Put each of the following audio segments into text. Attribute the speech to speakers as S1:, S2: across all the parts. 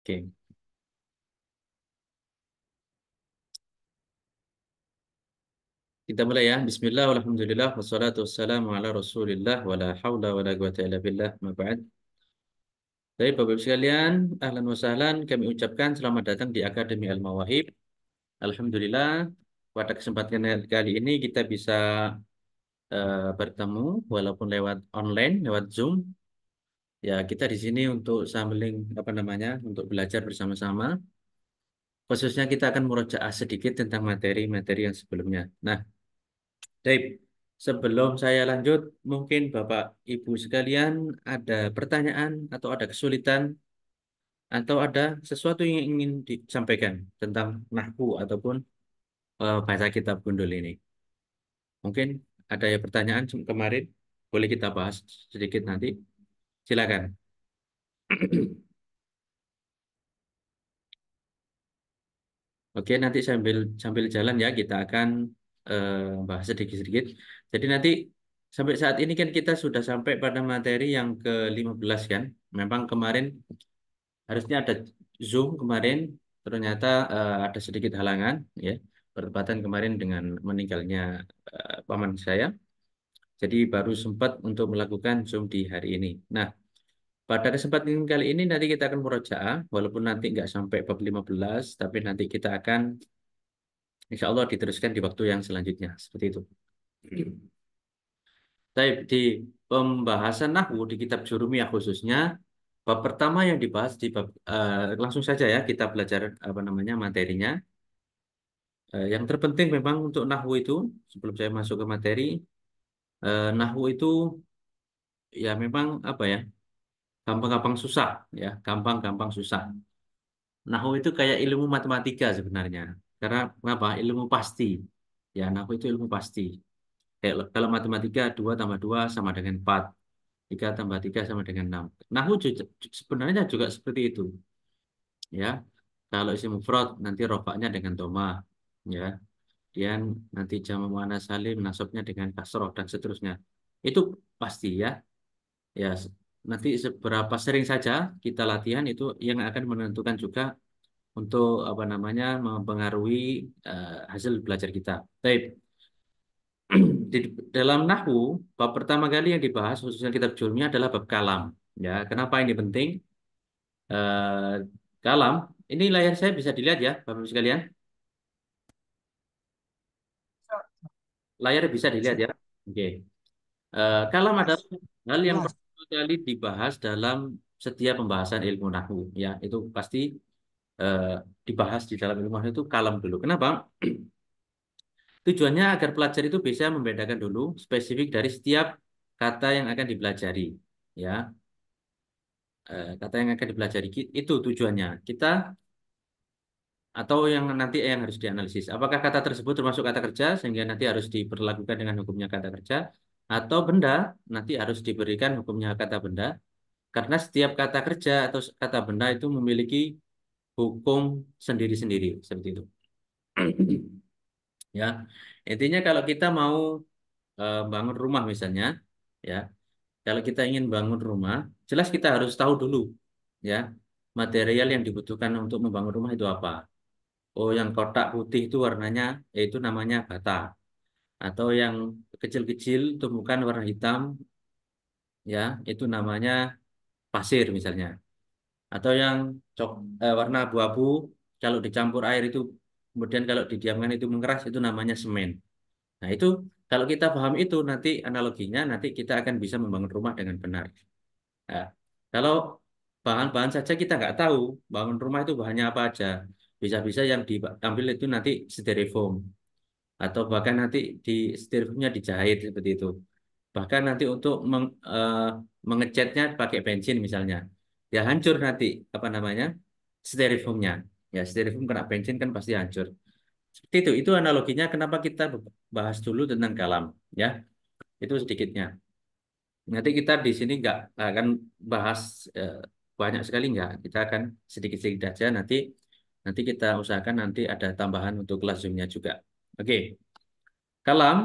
S1: Oke, kita mulai ya. Bismillah, alhamdulillah, wassalatu wassalamu ala rasulillah, wala hawla wala quwata illa billah, ma ba'd. Baik, Bapak-Ibu sekalian, ahlan wa sahlan, kami ucapkan selamat datang di Akademi Al-Mawahib. Alhamdulillah, pada kesempatan kali ini kita bisa bertemu, walaupun lewat online, lewat Zoom. Ya, kita di sini untuk sampling, untuk belajar bersama-sama. Khususnya kita akan murojaah sedikit tentang materi-materi yang sebelumnya. Nah, Baik, sebelum saya lanjut, mungkin Bapak Ibu sekalian ada pertanyaan atau ada kesulitan atau ada sesuatu yang ingin disampaikan tentang nahwu ataupun bahasa kitab gundul ini. Mungkin ada ya pertanyaan kemarin, boleh kita bahas sedikit nanti. Silakan. Oke, nanti sambil sambil jalan ya kita akan bahas sedikit-sedikit. Jadi nanti sampai saat ini kan kita sudah sampai pada materi yang ke-15 kan. Memang kemarin harusnya ada Zoom kemarin, ternyata ada sedikit halangan ya, bertepatan kemarin dengan meninggalnya paman saya. Jadi baru sempat untuk melakukan Zoom di hari ini. Nah, pada kesempatan kali ini nanti kita akan murojaah, walaupun nanti nggak sampai bab 15, tapi nanti kita akan insya Allah diteruskan di waktu yang selanjutnya. Seperti itu. Tapi di pembahasan nahwu di kitab Jurumiyah khususnya, bab pertama yang dibahas di bab langsung saja ya kita belajar materinya. Yang terpenting memang untuk nahwu itu sebelum saya masuk ke materi, nahwu itu ya memang gampang-gampang susah ya, gampang-gampang susah. Nahwu itu kayak ilmu matematika sebenarnya. Karena kenapa? Ilmu pasti. Ya, nahwu itu ilmu pasti. Kayak kalau matematika 2 tambah 2 sama dengan 4, 3 tambah 3 sama dengan 6. Nahwu sebenarnya juga seperti itu. Ya, kalau isim mufrad nanti rofaknya dengan domah. Ya, kemudian nanti jamak muannats salim nasabnya dengan kasroh dan seterusnya. Itu pasti ya. Ya, nanti seberapa sering saja kita latihan itu yang akan menentukan juga untuk mempengaruhi hasil belajar kita. Baik. Di dalam nahwu, bab pertama kali yang dibahas khususnya kitab Jurmiyah adalah bab kalam. Ya, kenapa ini penting? Eh, Kalam, ini layar saya bisa dilihat ya, Bapak-Ibu sekalian. Layar bisa dilihat ya. Oke. Kalam adalah hal yang
S2: Mas,
S1: pertama kali dibahas dalam setiap pembahasan ilmu nahwu. Ya, itu pasti eh, dibahas di dalam ilmu nahwu itu kalam dulu. Kenapa? Tujuannya agar pelajar itu bisa membedakan dulu spesifik dari setiap kata yang akan dipelajari. Ya, kata yang akan dipelajari itu tujuannya. Kita atau yang nanti yang harus dianalisis. Apakah kata tersebut termasuk kata kerja sehingga nanti harus diperlakukan dengan hukumnya kata kerja atau benda nanti harus diberikan hukumnya kata benda karena setiap kata kerja atau kata benda itu memiliki hukum sendiri-sendiri seperti itu. Ya, intinya kalau kita mau bangun rumah misalnya, ya, kalau kita ingin bangun rumah, jelas kita harus tahu dulu, ya, material yang dibutuhkan untuk membangun rumah itu apa. Oh, yang kotak putih itu warnanya, yaitu namanya bata. Atau yang kecil-kecil tumbukan warna hitam, ya, itu namanya pasir misalnya. Atau yang warna abu-abu, kalau dicampur air itu, kemudian kalau didiamkan itu mengeras, itu namanya semen. Nah, itu kalau kita paham itu, nanti analoginya, nanti kita akan bisa membangun rumah dengan benar. Nah, kalau bahan-bahan saja kita nggak tahu, bangun rumah itu bahannya apa aja. Bisa-bisa yang diambil itu nanti styrofoam atau bahkan nanti di styrofoamnya dijahit seperti itu. Bahkan nanti untuk mengecatnya pakai bensin misalnya, ya hancur nanti styrofoamnya. Ya styrofoam kena bensin kan pasti hancur. Seperti itu. Itu analoginya kenapa kita bahas dulu tentang kalam. Ya, itu sedikitnya. Nanti kita di sini nggak akan bahas eh, banyak sekali nggak. Kita akan sedikit-sedikit aja nanti. Nanti kita usahakan nanti ada tambahan untuk kelas Zoom-nya juga. Oke, kalam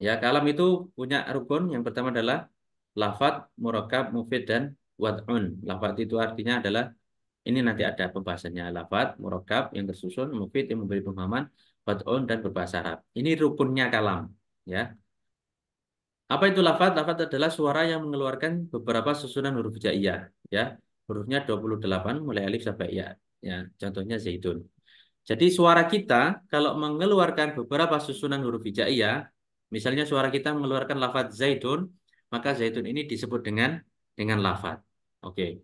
S1: ya kalam itu punya rukun. Yang pertama adalah lafat, murakkab, mufid dan wad'un. Lafat itu artinya adalah Ini nanti ada pembahasannya lafat, murokab yang tersusun, mufid yang memberi pemahaman, wad'un dan berbahasa Arab. Ini rukunnya kalam, ya. Apa itu lafat? Lafat adalah suara yang mengeluarkan beberapa susunan huruf hijaiyah, ya. Hurufnya 28 mulai alif sampai ya. Ya, contohnya zaitun. Jadi suara kita kalau mengeluarkan beberapa susunan huruf hijaiyah, misalnya suara kita mengeluarkan lafat zaitun, maka zaitun ini disebut dengan lafat. Oke.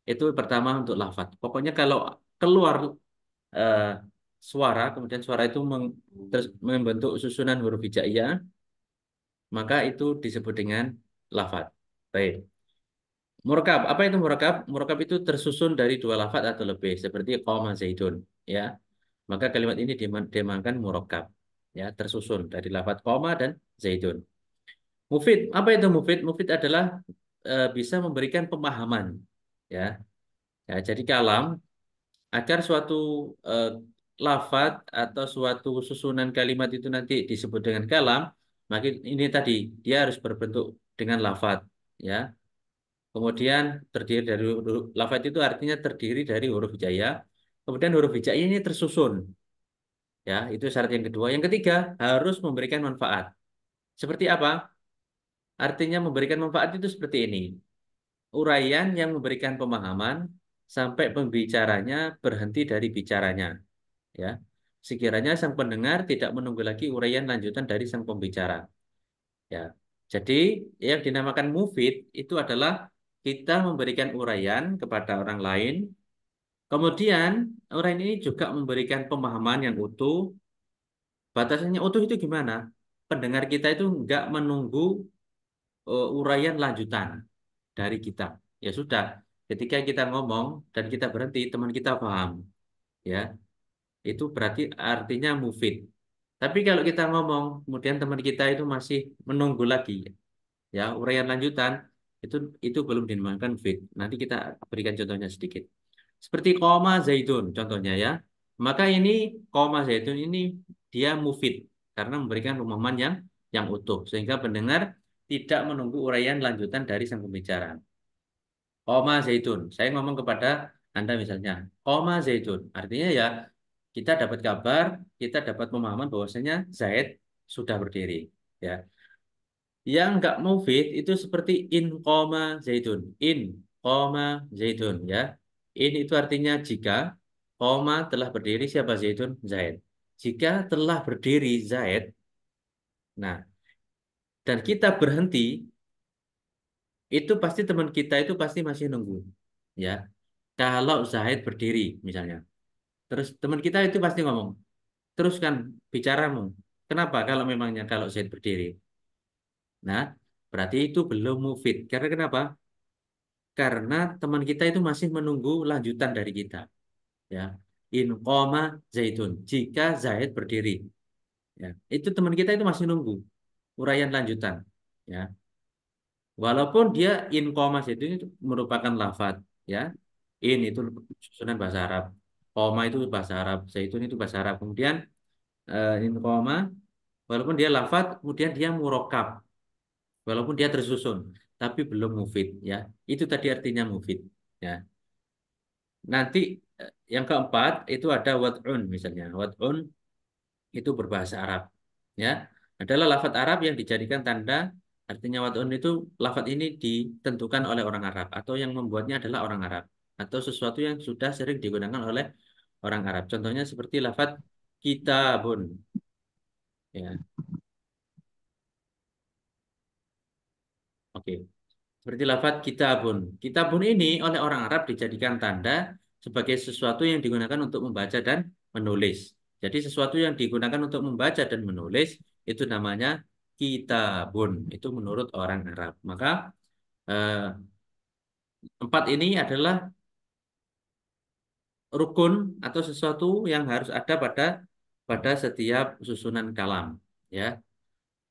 S1: Itu pertama untuk lafat. Pokoknya kalau keluar eh, suara, kemudian suara itu terus membentuk susunan huruf hijaiyah, maka itu disebut dengan lafat. Baik. Murakab, apa itu murakab? Murakab itu tersusun dari dua lafat atau lebih, seperti qoma zaidun, ya. Maka kalimat ini dinamakan murakab, ya, tersusun dari lafat qoma dan zaidun. Mufid, apa itu mufid? Mufid adalah bisa memberikan pemahaman, ya. Ya, jadi kalam agar suatu eh, lafat atau suatu susunan kalimat itu nanti disebut dengan kalam, maka ini tadi dia harus berbentuk dengan lafat, ya. Kemudian terdiri dari lafat itu artinya terdiri dari huruf hijaiyah. Kemudian huruf hijaiyah ini tersusun, ya. Itu syarat yang kedua. Yang ketiga harus memberikan manfaat. Seperti apa? Artinya memberikan manfaat itu seperti ini. Uraian yang memberikan pemahaman sampai pembicaranya berhenti dari bicaranya, ya. Sekiranya sang pendengar tidak menunggu lagi uraian lanjutan dari sang pembicara, ya. Jadi yang dinamakan mufid itu adalah kita memberikan uraian kepada orang lain, kemudian uraian ini juga memberikan pemahaman yang utuh. Batasannya utuh itu gimana? Pendengar kita itu nggak menunggu uraian lanjutan dari kita. Ya sudah, ketika kita ngomong dan kita berhenti, teman kita paham, ya. Itu berarti artinya mufid. Tapi kalau kita ngomong, kemudian teman kita itu masih menunggu lagi, ya, uraian lanjutan, itu itu belum dinamakan mufid. Nanti kita berikan contohnya sedikit. Seperti koma zaitun, contohnya, ya. Maka ini koma zaitun ini dia mufid karena memberikan pemahaman yang utuh sehingga pendengar tidak menunggu uraian lanjutan dari sang pembicara. Koma zaitun. Saya ngomong kepada Anda misalnya, koma zaitun. Artinya ya kita dapat kabar, kita dapat pemahaman bahwasanya Zaid sudah berdiri. Ya. Yang nggak mufid itu seperti in koma zaitun. In koma zaitun, ya. In itu artinya jika, koma telah berdiri siapa zaitun? Zaid. Jika telah berdiri Zaid, nah, dan kita berhenti, itu pasti teman kita itu pasti masih nunggu. Ya. Kalau Zahid berdiri misalnya. Terus teman kita itu pasti ngomong, teruskan bicaramu. Kenapa kalau memangnya kalau Zaid berdiri? Nah, berarti itu belum mufid. Karena kenapa? Karena teman kita itu masih menunggu lanjutan dari kita. Ya, in koma Zaidun. Jika Zaid berdiri, ya, itu teman kita itu masih nunggu uraian lanjutan. Ya, walaupun dia in koma Zaidun itu merupakan lafadz, ya. In itu susunan bahasa Arab. Koma itu bahasa Arab. Zaitun itu bahasa Arab. Kemudian in koma, walaupun dia lafadz, kemudian dia murokab, walaupun dia tersusun, tapi belum mufid, ya. Itu tadi artinya mufid, ya. Nanti yang keempat itu ada wad'un misalnya. Wad'un itu berbahasa Arab, ya. Adalah lafadz Arab yang dijadikan tanda. Artinya wad'un itu lafadz ini ditentukan oleh orang Arab atau yang membuatnya adalah orang Arab atau sesuatu yang sudah sering digunakan oleh orang Arab. Contohnya seperti lafadz kitabun, ya. Oke. Seperti lafadz kitabun. Kitabun ini oleh orang Arab dijadikan tanda sebagai sesuatu yang digunakan untuk membaca dan menulis. Jadi sesuatu yang digunakan untuk membaca dan menulis itu namanya kitabun. Itu menurut orang Arab. Maka eh, empat ini adalah rukun atau sesuatu yang harus ada pada setiap susunan kalam. Ya.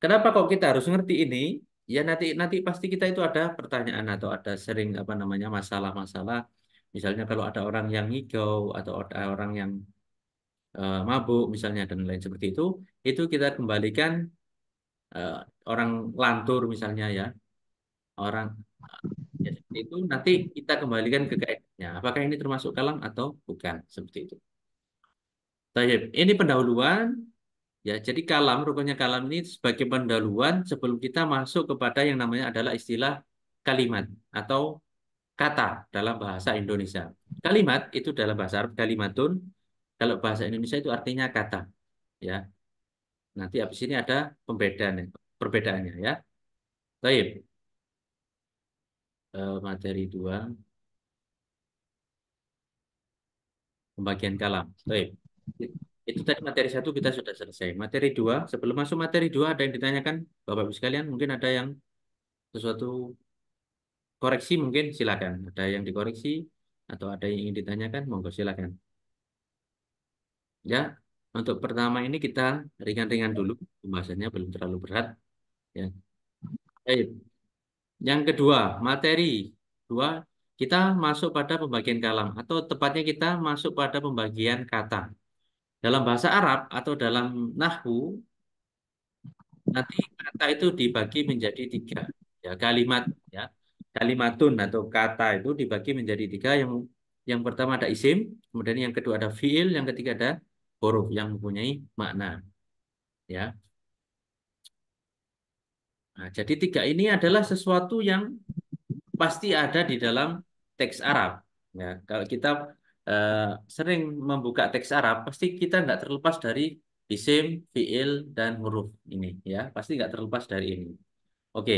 S1: Kenapa kok kita harus ngerti ini? Ya nanti nanti pasti kita itu ada pertanyaan atau ada sering apa namanya masalah-masalah. Misalnya kalau ada orang yang ngigau atau ada orang yang mabuk misalnya dan lain seperti itu kita kembalikan eh, orang lantur misalnya, ya, orang Itu nanti kita kembalikan ke kaidahnya. Apakah ini termasuk kalam atau bukan? Seperti itu. Baik, ini pendahuluan. Ya, jadi kalam, rukunnya kalam ini sebagai pendahuluan sebelum kita masuk kepada yang namanya adalah istilah kalimat atau kata dalam bahasa Indonesia. Kalimat itu dalam bahasa Arab kalimatun, kalau bahasa Indonesia itu artinya kata. Ya, nanti habis ini ada perbedaannya ya. Baik, materi 2, pembagian kalam. Baik. Itu tadi materi 1 kita sudah selesai. Materi 2, sebelum masuk materi 2 ada yang ditanyakan Bapak Ibu sekalian, mungkin ada yang sesuatu koreksi mungkin silakan. Ada yang dikoreksi atau ada yang ingin ditanyakan, monggo silakan. Ya, untuk pertama ini kita ringan-ringan dulu, pembahasannya belum terlalu berat. Ya. Baik. Yang kedua, materi 2, kita masuk pada pembagian kalam atau tepatnya kita masuk pada pembagian kata. Dalam bahasa Arab atau dalam nahwu, nanti kata itu dibagi menjadi 3. Ya, kalimat ya. Kalimatun atau kata itu dibagi menjadi 3. Yang pertama ada isim, kemudian yang kedua ada fiil, yang ketiga ada huruf yang mempunyai makna. Ya. Nah, jadi 3 ini adalah sesuatu yang pasti ada di dalam teks Arab. Ya, kalau kita eh, sering membuka teks Arab, pasti kita nggak terlepas dari isim, fiil, dan huruf ini. Ya, pasti nggak terlepas dari ini. Oke,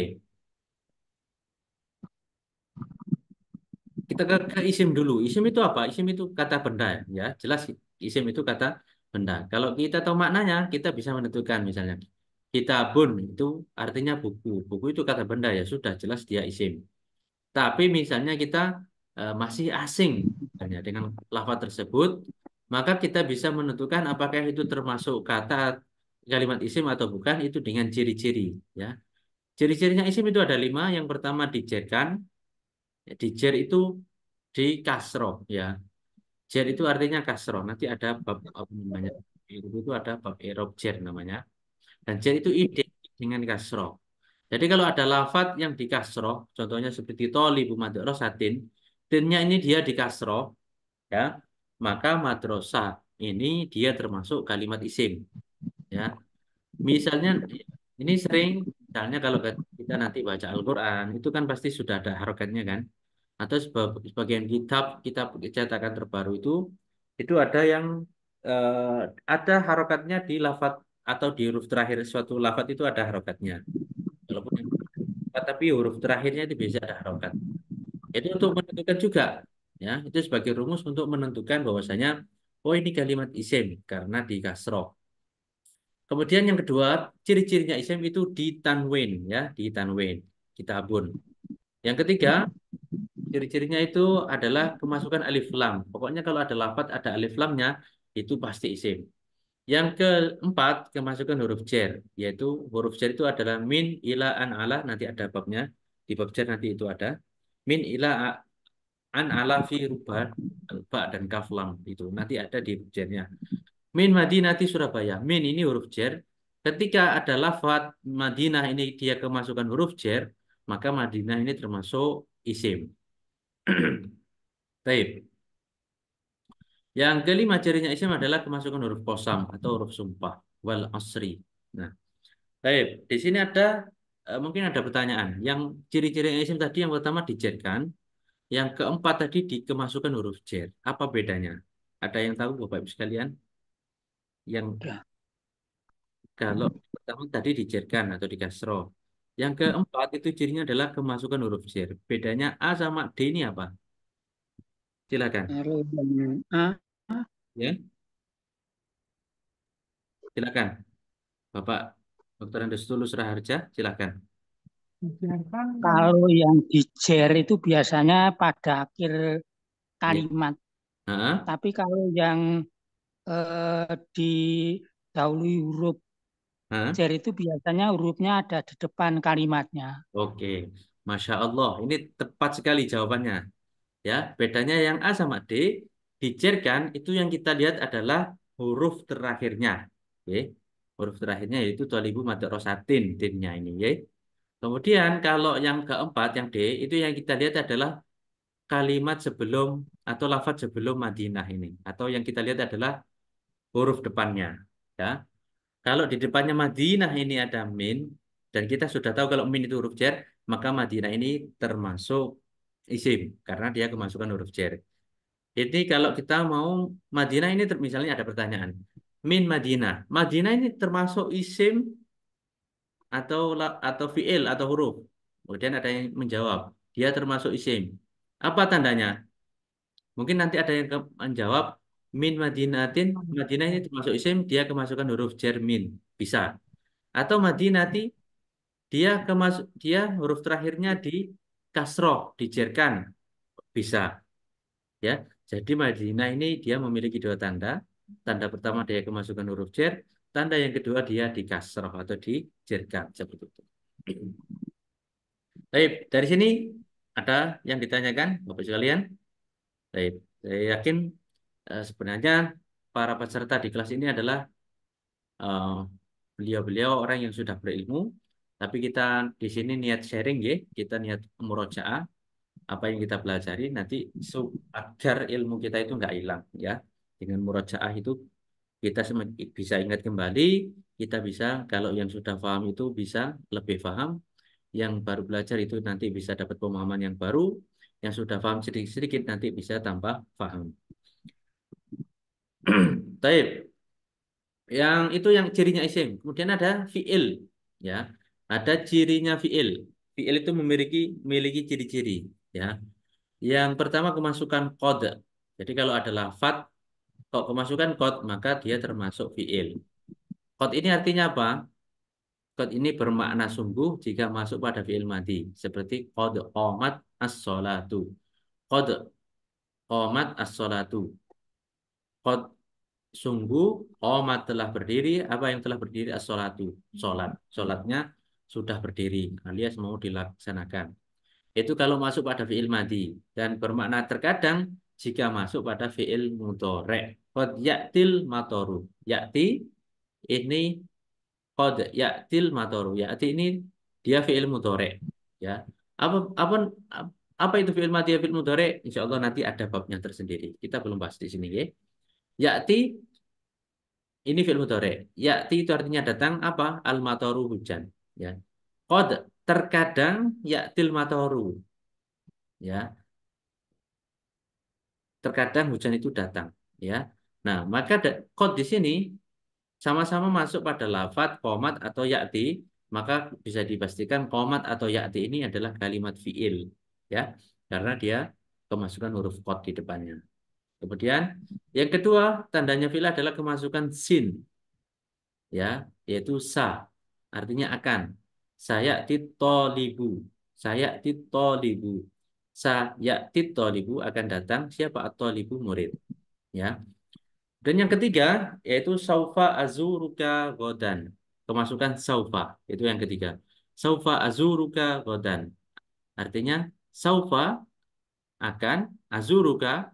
S1: kita ke isim dulu. Isim itu apa? Isim itu kata benda, ya. Jelas isim itu kata benda. Kalau kita tahu maknanya, kita bisa menentukan misalnya kitabun itu artinya buku. Buku itu kata benda ya, sudah jelas dia isim. Tapi misalnya kita masih asing misalnya, dengan lafaz tersebut, maka kita bisa menentukan apakah itu termasuk kata kalimat isim atau bukan itu dengan ciri-ciri, ya. Ciri-cirinya isim itu ada 5. Yang pertama dijerkan. Dijer itu di kasroh, ya. Jer itu artinya kasroh. Nanti ada bab apa namanya? Itu ada bab erob jer namanya. Dan jer itu identik dengan kasroh. Jadi kalau ada lafat yang di kasroh, contohnya seperti tolibu madrasatin, tinnya ini dia di kasroh, ya, maka madrasah ini dia termasuk kalimat isim, ya. Misalnya ini sering, misalnya kalau kita nanti baca Al-Quran, itu kan pasti sudah ada harokatnya kan, atau sebagian kitab cetakan terbaru itu ada yang ada harokatnya di lafat atau di huruf terakhir suatu lafat itu ada harokatnya. Walaupun yang tapi huruf terakhirnya itu bisa ada harokat. Itu untuk menentukan juga, ya. Itu sebagai rumus untuk menentukan bahwasanya oh ini kalimat isim karena di kasroh. Kemudian yang kedua, ciri-cirinya isim itu di tanwin, ya, di tanwin, kitabun. Yang ketiga, ciri-cirinya itu adalah kemasukan alif lam. Pokoknya kalau ada lafadz ada alif lamnya itu pasti isim. Yang keempat, kemasukan huruf jer, yaitu huruf jer itu adalah min, ila, an, ala, nanti ada babnya. Di bab jer nanti itu ada. Min, ila, an, ala, fi, rubah, ba, dan kaf lam. Itu nanti ada di bab jernya. Min, Madinati, Surabaya. Min ini huruf jer. Ketika ada lafaz Madinah ini dia kemasukan huruf jer, maka Madinah ini termasuk isim. Baik. Yang kelima cirinya isim adalah kemasukan huruf kosam atau huruf sumpah. Wal asri. Nah, baik, di sini ada mungkin ada pertanyaan. Yang ciri-ciri isim tadi yang pertama dijerkan, yang keempat tadi dikemasukan huruf jer. Apa bedanya? Ada yang tahu Bapak Ibu sekalian? Yang
S2: Ya,
S1: kalau pertama tadi dijerkan atau dikasroh. Yang keempat itu cirinya adalah kemasukan huruf jer. Bedanya A sama D ini apa? Silakan.
S2: kalau yang A,
S1: Ya, silakan. Bapak Dr. Andes Tulus Raharja, silakan.
S2: kalau yang di jer itu biasanya pada akhir
S1: Ya.
S2: kalimat.
S1: Heeh.
S2: Tapi kalau yang didahului huruf
S1: Heeh.
S2: jer itu biasanya hurufnya ada di depan kalimatnya.
S1: Oke, Masya Allah, ini tepat sekali jawabannya. Ya, bedanya yang A sama D, dijerkan itu yang kita lihat adalah huruf terakhirnya. Oke, huruf terakhirnya yaitu tolibu mad rosatin, tinnya ini. Ya. Kemudian kalau yang keempat, yang D, itu yang kita lihat adalah kalimat sebelum atau lafaz sebelum Madinah ini. Atau yang kita lihat adalah huruf depannya. Ya. Kalau di depannya Madinah ini ada min, dan kita sudah tahu kalau min itu huruf jar, maka Madinah ini termasuk isim, karena dia kemasukan huruf jar. Jadi kalau kita mau Madinah ini, misalnya ada pertanyaan, min Madinah. Madinah ini termasuk isim atau atau fiil atau huruf. Kemudian ada yang menjawab, dia termasuk isim. Apa tandanya? Mungkin nanti ada yang menjawab min Madinatin, Madinah ini termasuk isim, dia kemasukan huruf jar min. Bisa. Atau Madinati, dia huruf terakhirnya di kasroh, dijerkan. Bisa. Ya. Jadi Madinah ini dia memiliki dua tanda. Tanda pertama dia kemasukan huruf jar, tanda yang kedua dia di kasroh atau dijerkan seperti itu. Baik, dari sini ada yang ditanyakan, Bapak sekalian. Baik, saya yakin sebenarnya para peserta di kelas ini adalah eh, beliau-beliau orang yang sudah berilmu, tapi kita di sini niat sharing ya, kita niat murojaah apa yang kita pelajari nanti agar ilmu kita itu nggak hilang ya. Dengan murojaah itu kita bisa ingat kembali, kita bisa kalau yang sudah paham itu bisa lebih paham, yang baru belajar itu nanti bisa dapat pemahaman yang baru, yang sudah paham sedikit-sedikit nanti bisa tambah paham. Baik. Yang itu yang cirinya isim. Kemudian ada fiil, ya. Ada cirinya fiil. Fiil itu memiliki ciri-ciri, ya. Yang pertama kemasukan kode. Jadi kalau ada lafat kok kemasukan kod, maka dia termasuk fiil. Kod ini artinya apa? Kod ini bermakna sungguh jika masuk pada fiil madi, seperti kod qomat as-sholatu. Kod qomat as-sholatu. Kod sungguh qomat telah berdiri, apa yang telah berdiri as-sholatu, sholat. Sholatnya sudah berdiri alias mau dilaksanakan. Itu kalau masuk pada fiil madi dan bermakna terkadang jika masuk pada fiil mudhari. Qad ya'til matoru. Ya'ti ini qad ya'til matoru. Ya'ti ini dia fiil mudhari. Ya. Apa apa apa itu fiil madi, fiil mudhari? Insya Allah nanti ada babnya tersendiri. Kita belum bahas di sini ya. Ya'ti ini fi'il mudhari. Ya'ti itu artinya datang apa? Al-mataru hujan. Ya. Qad terkadang ya'til mataru. Ya. Terkadang hujan itu datang. Ya. Nah, maka qad di sini sama-sama masuk pada lafat qomat atau ya'ti. Maka bisa dipastikan qomat atau ya'ti ini adalah kalimat fi'il. Ya. Karena dia kemasukan huruf qad di depannya. Kemudian yang kedua tandanya fi'il adalah kemasukan sin. Ya, yaitu sa, artinya akan. Saya titolibu, saya titolibu, saya titolibu akan datang. Siapa at-tolibu? Murid. Ya. Dan yang ketiga yaitu saufa azuruka godan. Kemasukan saufa itu yang ketiga. Saufa azuruka godan. Artinya saufa akan azuruka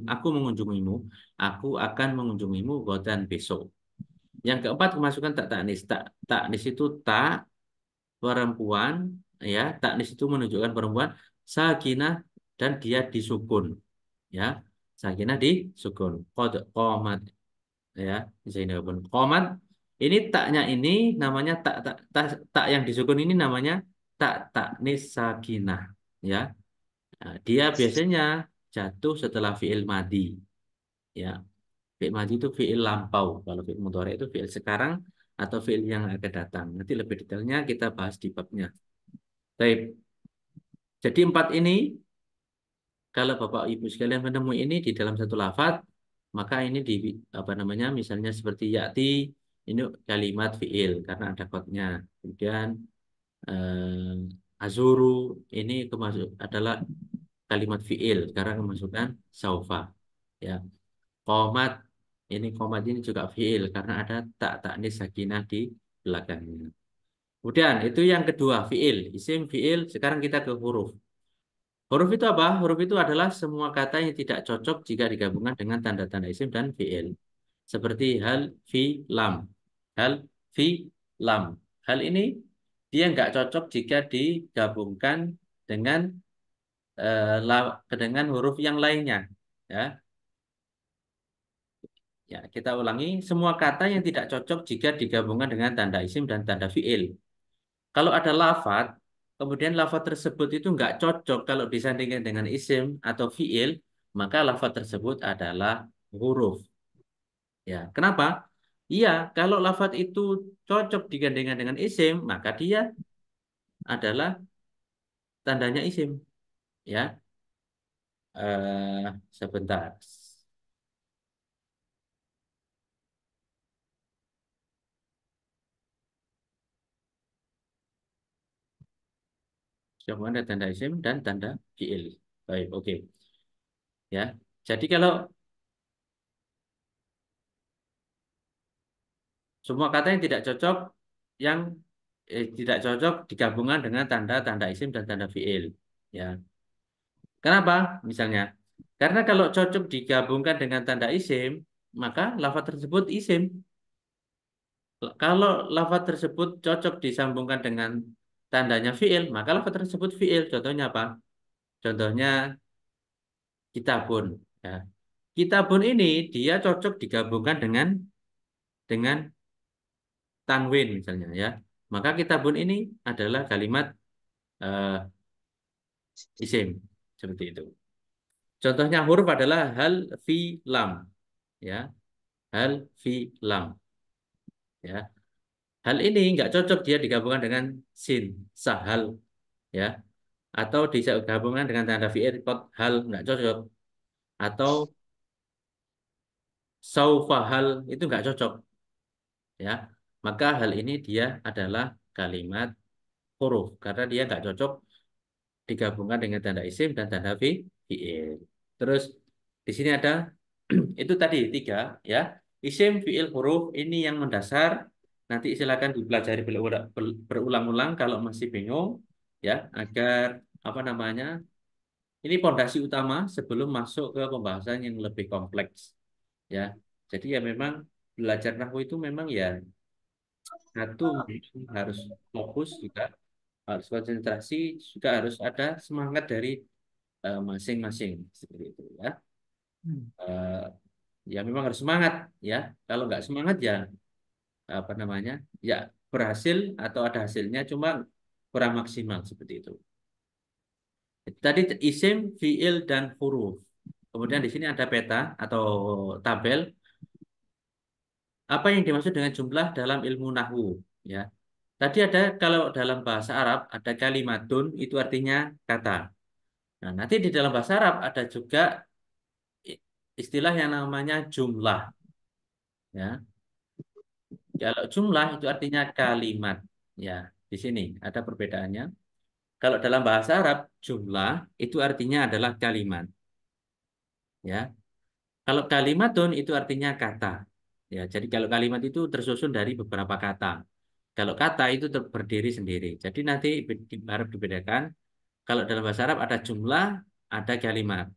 S1: aku mengunjungimu, aku akan mengunjungimu godan besok. Yang keempat kemasukan tak taknis. Taknis itu tak perempuan, ya. Taknis itu menunjukkan perempuan. Sakinah dan dia disukun, ya. Sakinah disukun. Qomat, ya. Zainabun. Qomat ini taknya ini namanya tak yang disukun ini namanya tak taknis sakinah, ya. Nah, dia biasanya jatuh setelah fiil madi, ya. Fi'il madi itu fi'il lampau. Kalau fi'il mudhari itu fi'il sekarang atau fi'il yang akan datang. Nanti lebih detailnya kita bahas di babnya. Baik. Jadi empat ini, kalau Bapak Ibu sekalian menemui ini di dalam satu lafaz, maka ini di apa namanya? Misalnya seperti ya'ti, ini kalimat fi'il karena ada kodnya. Kemudian azuru ini adalah kalimat fi'il karena kemasukan saufa. Ya. Qomat ini juga fiil karena ada tak taknis sakinah di belakangnya. Kemudian itu yang kedua fiil, isim fiil. Sekarang kita ke huruf. Huruf itu apa? Huruf itu adalah semua kata yang tidak cocok jika digabungkan dengan tanda-tanda isim dan fiil. Seperti hal, fi, lam. Hal, fi, lam. Hal ini dia nggak cocok jika digabungkan dengan dengan huruf yang lainnya. Ya, ya, kita ulangi. Semua kata yang tidak cocok jika digabungkan dengan tanda isim dan tanda fiil. Kalau ada lafat, kemudian lafat tersebut itu nggak cocok kalau disandingkan dengan isim atau fiil, maka lafat tersebut adalah huruf. Ya, kenapa? Iya, kalau lafat itu cocok digandengkan dengan isim, maka dia adalah tandanya isim. Ya, sebentar. Semua ada tanda isim dan tanda fiil. Baik, oke. Ya, jadi kalau semua kata yang tidak cocok, yang tidak cocok digabungkan dengan tanda-tanda isim dan tanda fiil. Ya, kenapa? Misalnya, karena kalau cocok digabungkan dengan tanda isim, maka lafaz tersebut isim. Kalau lafaz tersebut cocok disambungkan dengan tandanya fiil, maka lafaz tersebut fiil. Contohnya apa? Contohnya kitabun. Ya. Kitabun ini dia cocok digabungkan dengan tanwin misalnya ya. Maka kitabun ini adalah kalimat eh, isim seperti itu. Contohnya huruf adalah hal, fi, lam ya. Hal, fi, lam ya. Hal ini nggak cocok dia digabungkan dengan sin, sahal ya. Atau digabungkan dengan tanda fi'il kot hal nggak cocok. Atau saufa hal itu nggak cocok ya. Maka hal ini dia adalah kalimat huruf karena dia nggak cocok digabungkan dengan tanda isim dan tanda fiil. Terus di sini ada itu tadi tiga ya. Isim, fiil, huruf ini yang mendasar. Nanti silakan dipelajari berulang-ulang kalau masih bingung ya agar apa namanya? Ini pondasi utama sebelum masuk ke pembahasan yang lebih kompleks ya. Jadi ya memang belajar nahwu itu memang ya satu harus fokus juga harus konsentrasi juga harus ada semangat dari masing-masing seperti itu ya. Eh, ya memang harus semangat ya. Kalau nggak semangat ya apa namanya ya berhasil atau ada hasilnya cuma kurang maksimal seperti itu. Tadi isim, fiil dan huruf. Kemudian di sini ada peta atau tabel. Apa yang dimaksud dengan jumlah dalam ilmu nahwu? Ya, tadi ada kalau dalam bahasa Arab ada kalimatun itu artinya kata. Nah, nanti di dalam bahasa Arab ada juga istilah yang namanya jumlah. Ya, kalau jumlah itu artinya kalimat. Ya, di sini ada perbedaannya. Kalau dalam bahasa Arab, jumlah itu artinya adalah kalimat. Ya, kalau kalimatun itu artinya kata. Ya, jadi kalau kalimat itu tersusun dari beberapa kata. Kalau kata itu berdiri sendiri. Jadi nanti harus dibedakan. Kalau dalam bahasa Arab ada jumlah, ada kalimat.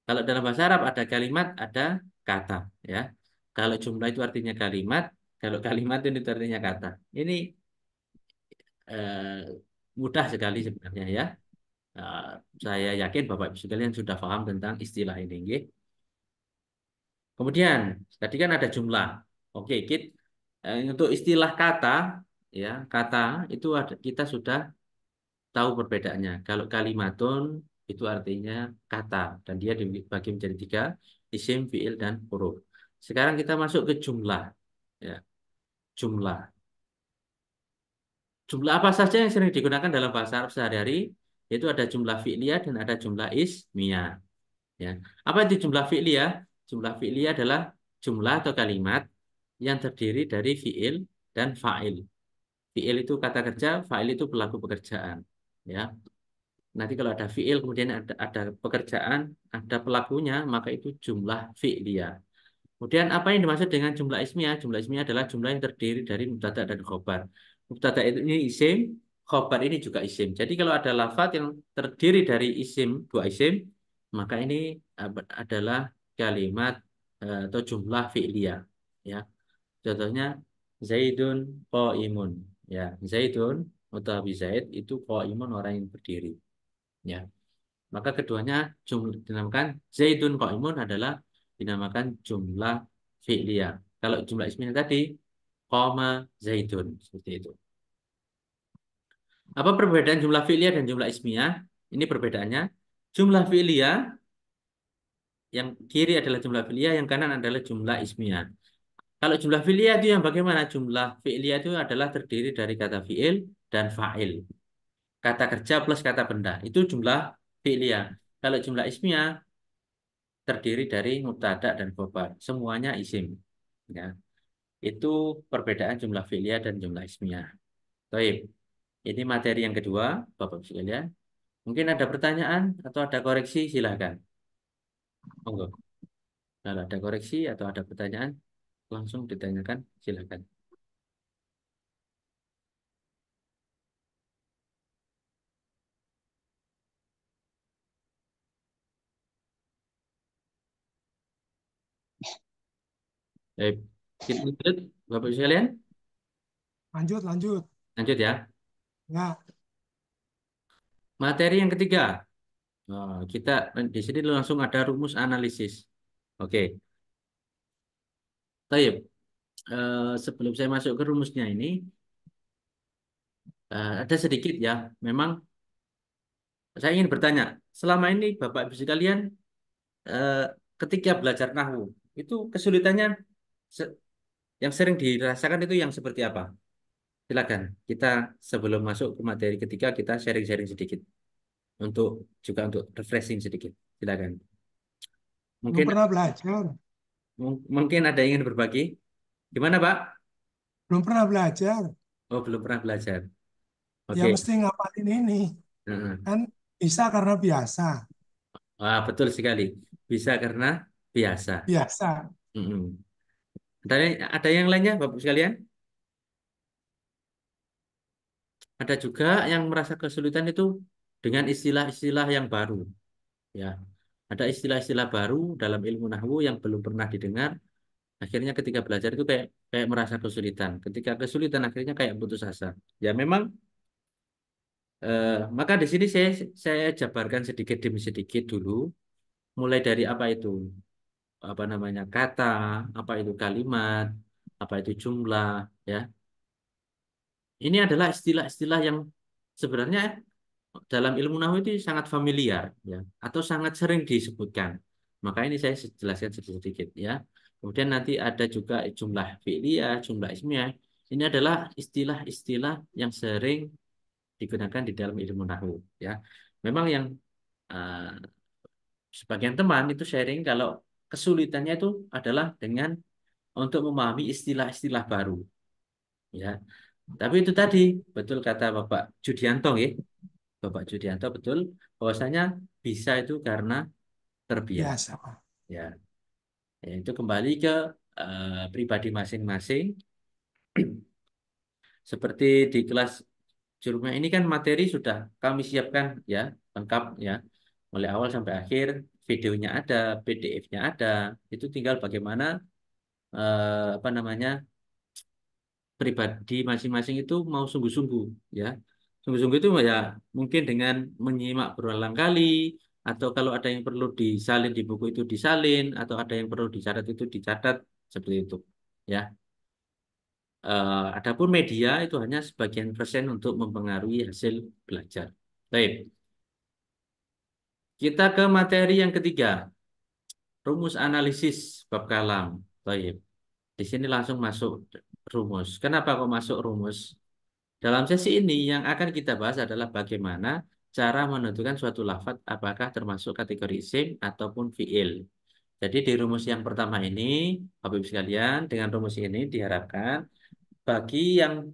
S1: Kalau dalam bahasa Arab ada kalimat, ada kata. Ya, kalau jumlah itu artinya kalimat, kalau kalimat itu artinya kata. Ini eh, mudah sekali sebenarnya ya. Eh, saya yakin Bapak Ibu sekalian sudah paham tentang istilah ini. Nggih. Kemudian tadi kan ada jumlah. Oke, untuk istilah kata ya, kata itu ada, kita sudah tahu perbedaannya. Kalau kalimatun itu artinya kata dan dia dibagi menjadi tiga, isim, fiil dan huruf. Sekarang kita masuk ke jumlah. Ya, jumlah. Jumlah apa saja yang sering digunakan dalam bahasa Arab sehari-hari? Yaitu ada jumlah fi'liyah dan ada jumlah ismiyah. Ya. Apa itu jumlah fi'liyah? Jumlah fi'liyah adalah jumlah atau kalimat yang terdiri dari fi'il dan fa'il. Fi'il itu kata kerja, fa'il itu pelaku pekerjaan. Ya. Nanti kalau ada fi'il kemudian ada pekerjaan, ada pelakunya, maka itu jumlah fi'liyah. Kemudian apa yang dimaksud dengan jumlah ismiyah? Jumlah ismiyah adalah jumlah yang terdiri dari mubtada dan khobar. Mubtada itu ini isim, khobar ini juga isim. Jadi kalau ada lafaz yang terdiri dari isim, dua isim, maka ini adalah kalimat atau jumlah fi'liyah. Ya, contohnya Zaidun qaimun. Ya, Zaidun. atau Abi Zaid itu qaimun orang yang berdiri. Ya. Maka keduanya jumlah dinamakan Zaidun qaimun adalah dinamakan jumlah fi'liyah. Kalau jumlah ismiyah tadi qama Zaidun seperti itu. Apa perbedaan jumlah fi'liyah dan jumlah ismiyah? Ini perbedaannya. Jumlah fi'liyah yang kiri adalah jumlah fi'liyah, yang kanan adalah jumlah ismiyah. Kalau jumlah fi'liyah itu yang bagaimana? Jumlah fi'liyah itu adalah terdiri dari kata fi'il dan fa'il. Kata kerja plus kata benda. Itu jumlah fi'liyah. Kalau jumlah ismiyah terdiri dari mubtada dan khobar. Semuanya isim. Ya. Itu perbedaan jumlah fi'liyah dan jumlah ismiyah. Baik. Ini materi yang kedua, Bapak sekalian. Mungkin ada pertanyaan atau ada koreksi, silakan. Monggo. Kalau ada koreksi atau ada pertanyaan, langsung ditanyakan, silakan. Baik. Kita lanjut, Bapak sekalian.
S3: Lanjut, lanjut.
S1: Lanjut ya.
S3: Ya,
S1: Materi yang ketiga. Kita di sini langsung ada rumus analisis. Oke. Baik. Sebelum saya masuk ke rumusnya ini, ada sedikit ya. Memang saya ingin bertanya, selama ini Bapak Ibu sekalian, eh, ketika belajar nahwu, itu kesulitannya se- yang sering dirasakan itu yang seperti apa? Silakan. Kita sebelum masuk ke materi ketiga, kita sharing-sharing sedikit untuk juga untuk refreshing sedikit. Silakan.
S3: belum
S1: Mungkin
S3: pernah belajar.
S1: mungkin ada yang ingin berbagi. Gimana, Pak?
S3: Belum pernah belajar.
S1: Oh, belum pernah belajar.
S3: Ya
S1: Oke.
S3: mesti ngapalin ini.
S1: Heeh.
S3: Kan bisa karena biasa.
S1: Wah, betul sekali. Bisa karena biasa.
S3: Biasa.
S1: Mm-mm. Ada yang lainnya, Bapak sekalian? Ada juga yang merasa kesulitan itu dengan istilah-istilah yang baru. Ya, ada istilah-istilah baru dalam ilmu nahwu yang belum pernah didengar. Akhirnya ketika belajar itu kayak kayak merasa kesulitan. Ketika kesulitan akhirnya kayak putus asa. Ya memang, maka di sini saya jabarkan sedikit demi sedikit dulu. Mulai dari apa itu, apa namanya, kata, apa itu kalimat, apa itu jumlah, ya. Ini adalah istilah-istilah yang sebenarnya dalam ilmu nahwu itu sangat familiar, ya, atau sangat sering disebutkan. Maka ini saya jelaskan sedikit-sedikit, ya. Kemudian nanti ada juga jumlah fi'liyah, jumlah ismiyah. Ini adalah istilah-istilah yang sering digunakan di dalam ilmu nahwu, ya. Memang yang eh, sebagian teman itu sharing kalau kesulitannya itu adalah dengan untuk memahami istilah-istilah baru, ya. Tapi itu tadi betul kata Bapak Judianto, ya. Bapak Judianto betul bahwasanya bisa itu karena terbiasa,
S3: Biasa, Pak.
S1: ya. Ya, itu kembali ke pribadi masing-masing. Seperti di kelas Jurumnya ini kan materi sudah kami siapkan, ya, lengkap, ya, mulai awal sampai akhir. Videonya ada, PDF-nya ada. Itu tinggal bagaimana apa namanya, pribadi masing-masing itu mau sungguh-sungguh, ya. Sungguh-sungguh itu ya mungkin dengan menyimak berulang kali, atau kalau ada yang perlu disalin di buku itu disalin, atau ada yang perlu dicatat itu dicatat, seperti itu, ya. Adapun media itu hanya sebagian persen untuk mempengaruhi hasil belajar. Baik, kita ke materi yang ketiga, rumus analisis bab kalam. Baik, di sini langsung masuk rumus. Kenapa kok masuk rumus? Dalam sesi ini yang akan kita bahas adalah bagaimana cara menentukan suatu lafaz apakah termasuk kategori isim ataupun fiil. Jadi di rumus yang pertama ini, Bapak Ibu sekalian, dengan rumus ini diharapkan bagi yang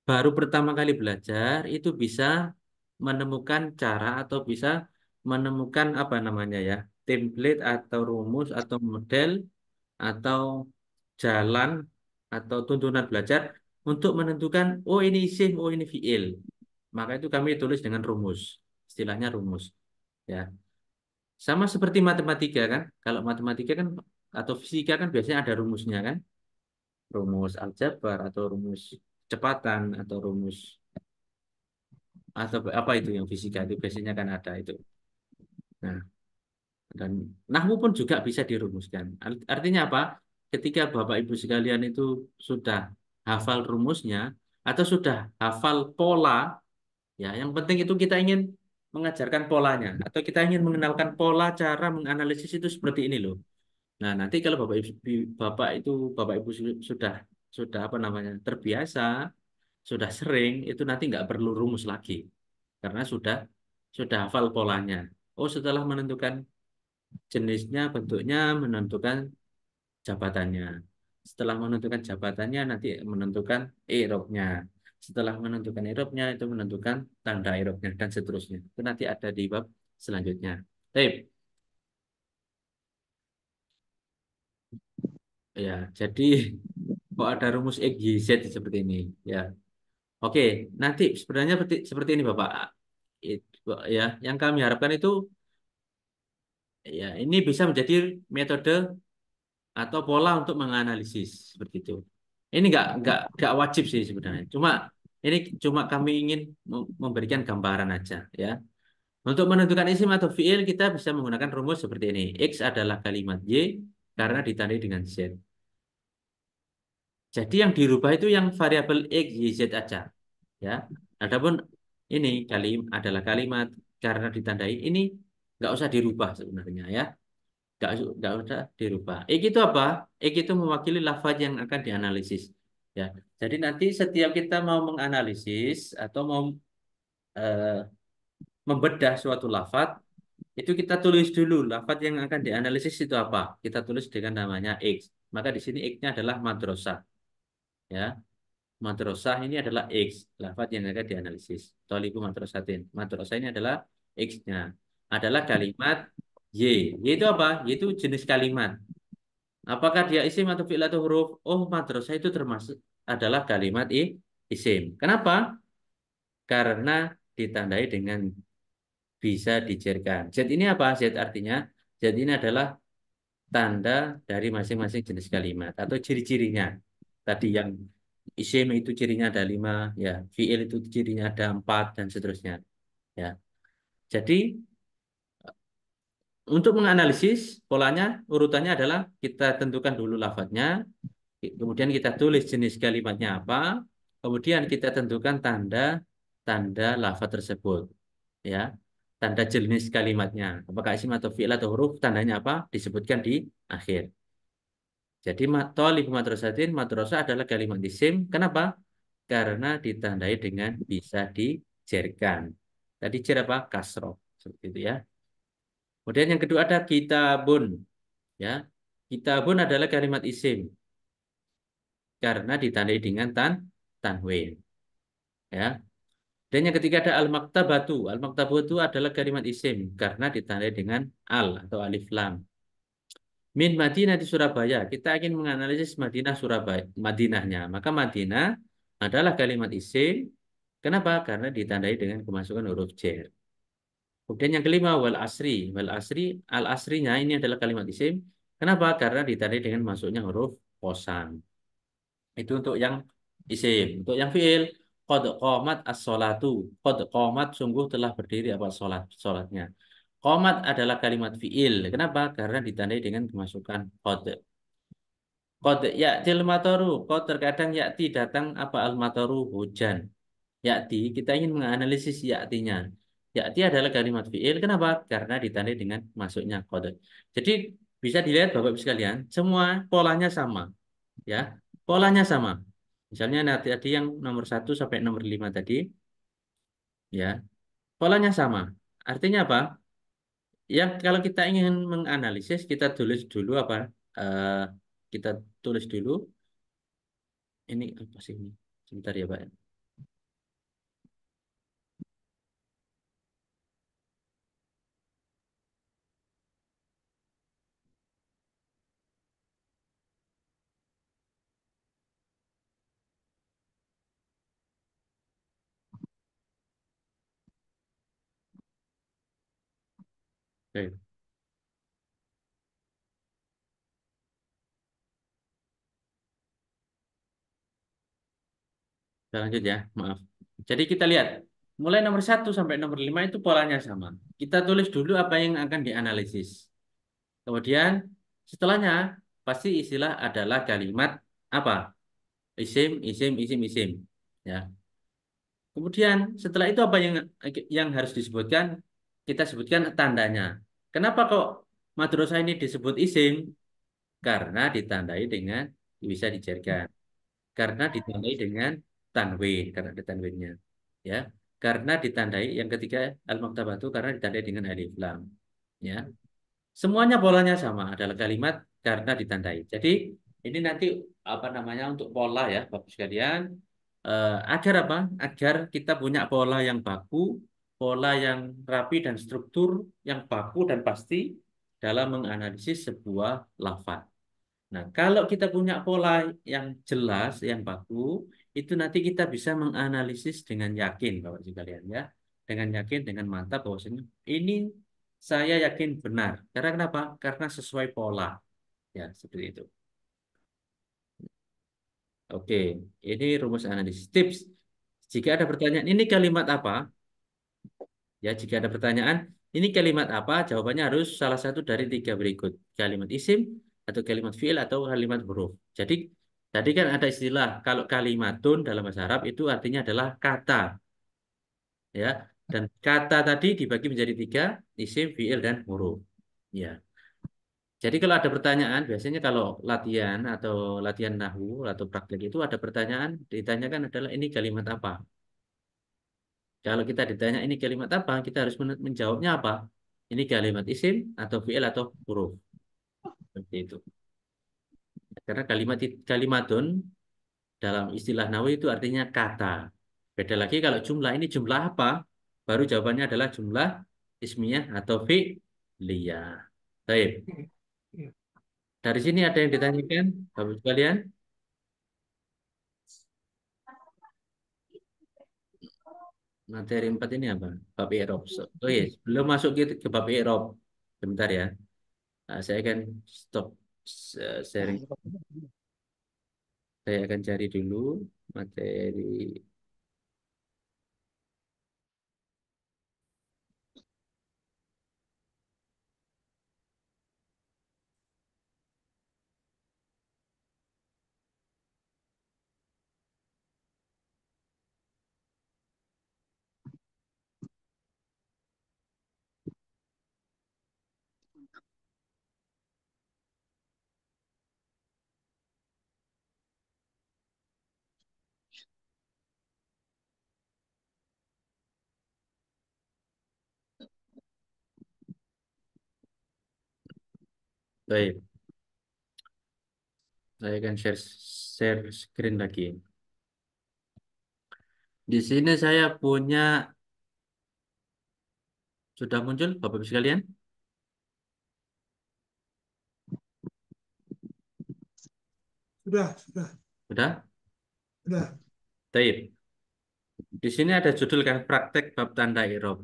S1: baru pertama kali belajar itu bisa menemukan cara atau bisa menemukan apa namanya ya, template atau rumus atau model atau jalan atau tuntunan belajar untuk menentukan oh ini isim, oh ini fiil. Maka itu kami tulis dengan rumus. Istilahnya rumus, ya. Sama seperti matematika kan. Kalau matematika kan atau fisika kan biasanya ada rumusnya kan. Rumus aljabar atau rumus kecepatan atau rumus, atau apa itu yang fisika itu biasanya kan ada itu. Nah, dan nahwu pun juga bisa dirumuskan. Artinya apa? Ketika Bapak Ibu sekalian itu sudah hafal rumusnya atau sudah hafal pola, ya, yang penting itu kita ingin mengajarkan polanya atau kita ingin mengenalkan pola cara menganalisis itu seperti ini loh. Nah, nanti kalau Bapak Ibu sudah apa namanya? Terbiasa, sudah sering, itu nanti nggak perlu rumus lagi karena sudah hafal polanya. Oh, setelah menentukan jenisnya, bentuknya, menentukan jabatannya. Setelah menentukan jabatannya, nanti menentukan i'rabnya. Setelah menentukan i'rabnya, itu menentukan tanda i'rabnya dan seterusnya. Itu nanti ada di bab selanjutnya. Baik, ya. Jadi kok ada rumus X, Y, Z seperti ini, ya. Oke, nanti sebenarnya seperti ini, Bapak. Ya, yang kami harapkan itu, ya, ini bisa menjadi metode atau pola untuk menganalisis seperti itu. Ini nggak wajib sih sebenarnya. Ini cuma kami ingin memberikan gambaran aja, ya. Untuk menentukan isim atau fiil kita bisa menggunakan rumus seperti ini. X adalah kalimat Y karena ditandai dengan Z. Jadi yang dirubah itu yang variabel X, Y, Z aja, ya. Adapun ini adalah kalimat karena ditandai ini nggak usah dirubah sebenarnya, ya. Nggak usah dirubah. Ik itu apa? Ik itu mewakili lafaz yang akan dianalisis. Ya, jadi nanti setiap kita mau menganalisis atau mau eh, membedah suatu lafaz, itu kita tulis dulu lafaz yang akan dianalisis itu apa. Kita tulis dengan namanya X. Maka di sini X-nya adalah madrasah. Ya, madrasah ini adalah X, lafaz yang akan dianalisis. Thalibu madrasatin. Madrasah ini adalah X-nya. Adalah kalimat Y. Y itu apa? Y itu jenis kalimat. Apakah dia isim atau fi'il atau huruf? Oh, madrasah itu termasuk adalah kalimat isim. Kenapa? Karena ditandai dengan bisa dijerkan. Z ini apa? Z artinya, Z ini adalah tanda dari masing-masing jenis kalimat atau ciri-cirinya. Tadi yang isim itu cirinya ada 5, ya. Fi'il itu cirinya ada 4 dan seterusnya. Ya. Jadi untuk menganalisis polanya, urutannya adalah kita tentukan dulu lafadznya, kemudian kita tulis jenis kalimatnya apa, kemudian kita tentukan tanda tanda lafaz tersebut, ya, tanda jenis kalimatnya, apakah isim atau fi'il atau huruf, tandanya apa, disebutkan di akhir. Jadi thalib madrasatin, madrasah adalah kalimat isim. Kenapa? Karena ditandai dengan bisa dijerkan. Tadi jer apa? Kasroh, seperti itu, ya. Kemudian yang kedua ada kitabun, ya. Kitabun adalah kalimat isim karena ditandai dengan tanwin, ya. Dan yang ketiga ada al-maktabatu. Al-maktabatu adalah kalimat isim karena ditandai dengan al atau alif lam. Min Madinah di Surabaya. Kita ingin menganalisis Madinah Surabaya, Madinahnya. Maka Madinah adalah kalimat isim. Kenapa? Karena ditandai dengan kemasukan huruf jar. Kemudian yang kelima wal asri. Wal asri, al asrinya ini adalah kalimat isim. Kenapa? Karena ditandai dengan masuknya huruf kosan. Itu untuk yang isim. Untuk yang fiil, qad qomat as-sholatu. Qad qomat sungguh telah berdiri apa salatnya. Qomat adalah kalimat fiil. Kenapa? Karena ditandai dengan kemasukan qad. Qad ya'til mataru. Qad terkadang ya'ti datang apa al-mataru hujan. Ya'ti kita ingin menganalisis ya'tinya. Ya'ti adalah kalimat fiil. Kenapa? Karena ditandai dengan masuknya qad. Jadi bisa dilihat Bapak Ibu sekalian, semua polanya sama, ya, polanya sama. Misalnya nanti tadi yang nomor 1 sampai nomor 5 tadi, ya, polanya sama. Artinya apa? Yang kalau kita ingin menganalisis, kita tulis dulu apa? eh, kita tulis dulu. Ini apa sih ini? Sebentar ya, Pak. Oke, kita lanjut ya. Maaf. Jadi kita lihat. Mulai nomor 1 sampai nomor 5 itu polanya sama. Kita tulis dulu apa yang akan dianalisis. Kemudian setelahnya pasti istilah adalah kalimat apa? Isim, isim, isim, isim. Ya. Kemudian setelah itu apa yang harus disebutkan? Kita sebutkan tandanya. Kenapa kok madrasah ini disebut isim? Karena ditandai dengan bisa dijarkan. Karena ditandai dengan tanwin, karena ada tanwinnya. Ya. Karena ditandai yang ketiga al-maktabatu karena ditandai dengan alif lam. Ya. Semuanya polanya sama adalah kalimat karena ditandai. Jadi ini nanti apa namanya untuk pola ya, Bapak sekalian. Agar apa? Agar kita punya pola yang baku, pola yang rapi dan struktur yang baku dan pasti dalam menganalisis sebuah lafaz. Nah, kalau kita punya pola yang jelas, yang baku, itu nanti kita bisa menganalisis dengan yakin, Bapak sekalian ya. Dengan yakin, dengan mantap bahwasanya ini saya yakin benar. Karena kenapa? Karena sesuai pola. Ya, seperti itu. Oke, ini rumus analisis. Tips. Jika ada pertanyaan, ini kalimat apa? Ya, jika ada pertanyaan, ini kalimat apa? Jawabannya harus salah satu dari tiga berikut. Kalimat isim, atau kalimat fiil, atau kalimat huruf. Jadi, tadi kan ada istilah, kalau kalimatun dalam bahasa Arab itu artinya adalah kata. Ya, dan kata tadi dibagi menjadi tiga, isim, fiil, dan huruf. Ya. Jadi kalau ada pertanyaan, biasanya kalau latihan atau latihan nahwu atau praktek itu ada pertanyaan, ditanyakan adalah ini kalimat apa? Kalau kita ditanya ini kalimat apa, kita harus menjawabnya apa? Ini kalimat isim atau fi'il atau huruf. Seperti itu. Karena kalimatun dalam istilah nahwu itu artinya kata. Beda lagi kalau jumlah ini jumlah apa? Baru jawabannya adalah jumlah ismiyah atau fi'liyah. Baik. Dari sini ada yang ditanyakan, Bapak sekalian? Materi 4 ini apa? Bab i'rab. Oh iya, belum masuk ke bab i'rab. Bentar ya. Nah, saya akan stop sharing. Saya akan cari dulu materi. Baik, saya akan share screen lagi. Di sini saya punya sudah muncul Bapak Ibu sekalian?
S3: Sudah,
S1: Sudah?
S3: sudah.
S1: Baik. Di sini ada judul kan praktek bab tanda i'rab.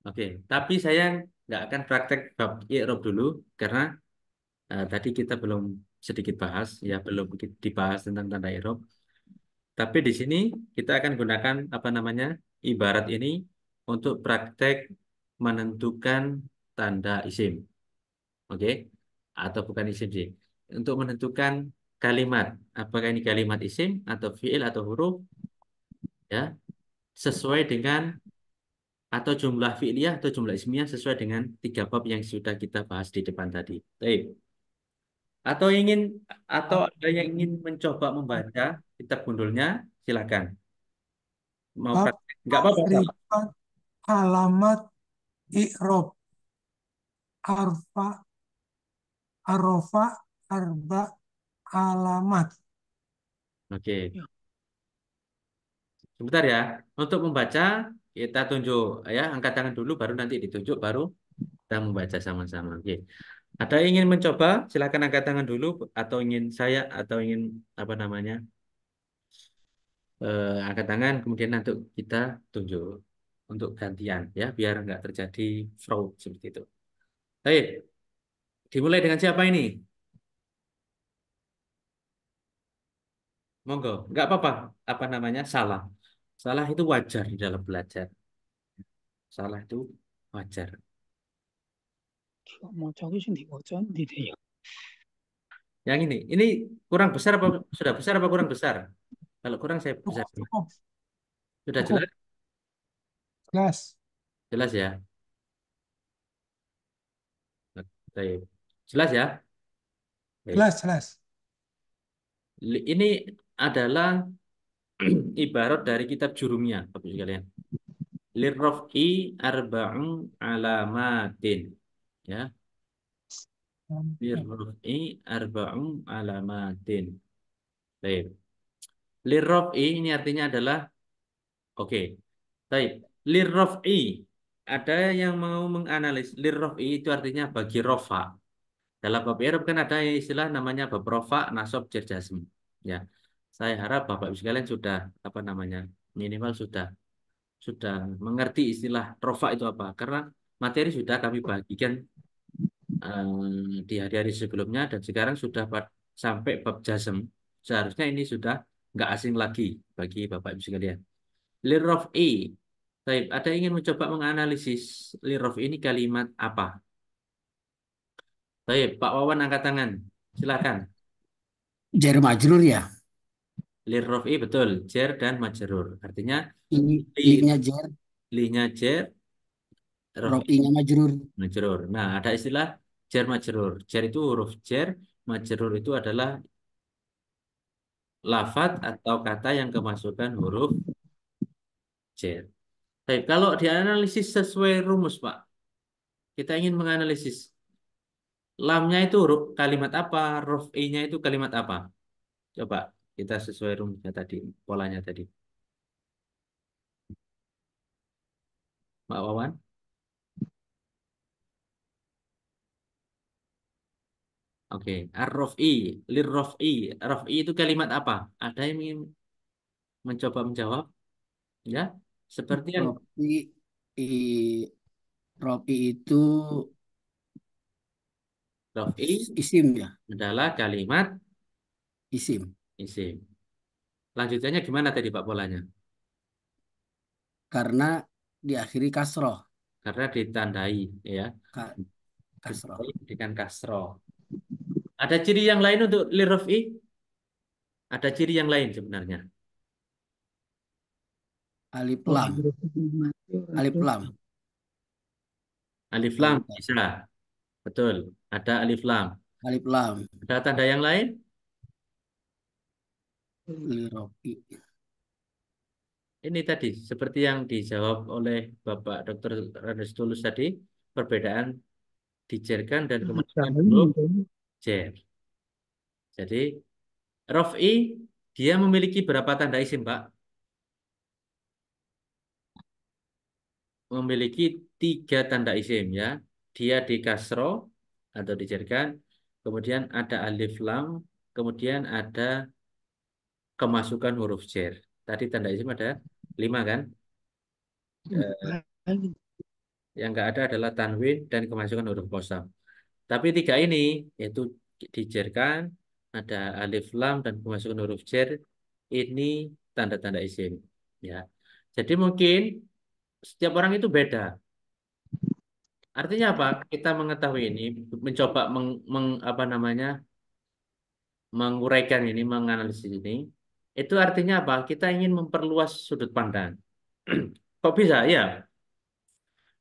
S1: Oke, tapi saya nggak akan praktek bab i'rab dulu karena tadi kita belum sedikit bahas, ya belum dibahas tentang tanda i'rab. Tapi di sini kita akan gunakan apa namanya ibarat ini untuk praktek menentukan tanda isim, oke? Atau bukan isim sih, untuk menentukan kalimat, apakah ini kalimat isim atau fiil atau huruf, ya, sesuai dengan atau jumlah fi'liyah atau jumlah ismiyah sesuai dengan tiga bab yang sudah kita bahas di depan tadi. Baik. Atau ingin atau ada yang ingin mencoba membaca kitab gundulnya, silakan. Mau
S3: Bab
S1: praktek? Nggak apa-apa, Pak.
S3: ribuan alamat i'rob arfa arofa arba alamat.
S1: Oke, sebentar ya. Untuk membaca, kita tunjuk ya, angkat tangan dulu, baru nanti ditunjuk, baru kita membaca sama-sama. Oke. Ada yang ingin mencoba, silakan angkat tangan dulu, atau ingin saya, atau ingin apa namanya, angkat tangan, kemudian nanti kita tunjuk untuk gantian ya, biar nggak terjadi fraud seperti itu. Baik, dimulai dengan siapa ini? Monggo, nggak apa-apa, apa namanya, salah. Salah itu wajar di dalam belajar. Salah itu wajar.
S2: Mau coba sih diwaca ndi deh ya.
S1: Yang ini kurang besar apa sudah besar apa kurang besar? Kalau kurang saya besar.
S3: Cukup, cukup,
S1: Sudah
S3: cukup.
S1: jelas?
S3: Jelas,
S1: Jelas ya. Baik. Jelas ya. Baik.
S3: jelas, jelas.
S1: Ini adalah ibarat dari kitab Jurumiyah, Bapak Ibu sekalian. Lirraf'i arba'u alamatin. Ya, lirraf'i arba'u alamatin. Baik. Lirraf'i ini artinya adalah oke. Baik. Lirraf'i ada yang mau menganalisis lirraf'i itu artinya bagi rofa. Dalam bab i'rab kan ada istilah namanya bab rofa, nasab, jar, jazm. Ya. Saya harap Bapak Ibu sekalian sudah apa namanya? Minimal sudah mengerti istilah rofa itu apa. Karena materi sudah kami bagikan di hari-hari sebelumnya dan sekarang sudah sampai bab jazm. Seharusnya ini sudah nggak asing lagi bagi Bapak Ibu sekalian. Lirraf'i. Baik, ada yang ingin mencoba menganalisis lirraf'i ini kalimat apa? Baik, Pak Wawan angkat tangan. Silakan.
S4: Jar majrur ya.
S1: Lirraf'i betul, jar dan majrur. Artinya
S4: Ini
S1: li,
S4: li-nya jar,
S1: linya jar, raf'i
S4: rofinya majrur.
S1: majrur. Nah, ada istilah jar majrur. Jar itu huruf jar, majrur itu adalah lafat atau kata yang kemasukan huruf jar. Baik, kalau dianalisis sesuai rumus, Pak, kita ingin menganalisis lamnya itu kalimat apa, raf'inya itu kalimat apa? Coba kita sesuai rumusnya tadi, polanya tadi. Pak Wawan? Oke, ar-raf'i, lir-raf'i. Raf'i itu kalimat apa? Ada yang ingin mencoba menjawab? Ya, seperti yang
S4: Rofi, i, rofi itu
S1: raf'i
S4: isim ya,
S1: adalah kalimat
S4: isim.
S1: isim. Lanjutannya gimana tadi Pak polanya?
S4: Karena diakhiri kasroh,
S1: Karena ditandai ya,
S4: ka- kasroh.
S1: ditandai dengan kasro. Ada ciri yang lain untuk liraf'i? Ada ciri yang lain sebenarnya.
S4: Alif
S2: Oh,
S4: lam, alif lam,
S1: Alif lam
S4: alif lam,
S1: bisa, betul. Ada alif lam.
S4: alif lam,
S1: Ada tanda yang lain?
S4: li rofi.
S1: Ini tadi seperti yang dijawab oleh Bapak Dr. Randes Tulus tadi, perbedaan dijerkan dan kemasukan huruf jer. Jadi raf'i dia memiliki berapa tanda isim, Pak? Memiliki 3 tanda isim ya. Dia di kasro atau dijerkan, kemudian ada alif lam, kemudian ada kemasukan huruf jer. Tadi tanda isim ada 5 kan? Eh, yang nggak ada adalah tanwin dan kemasukan huruf kosam. Tapi 3 ini yaitu dijerkan, ada alif lam dan kemasukan huruf jer. Ini tanda-tanda isim ya. Jadi mungkin setiap orang itu beda. Artinya apa? Kita mengetahui ini, mencoba apa namanya, menguraikan ini, menganalisis ini. Itu artinya apa? Kita ingin memperluas sudut pandang. Kok bisa? Ya,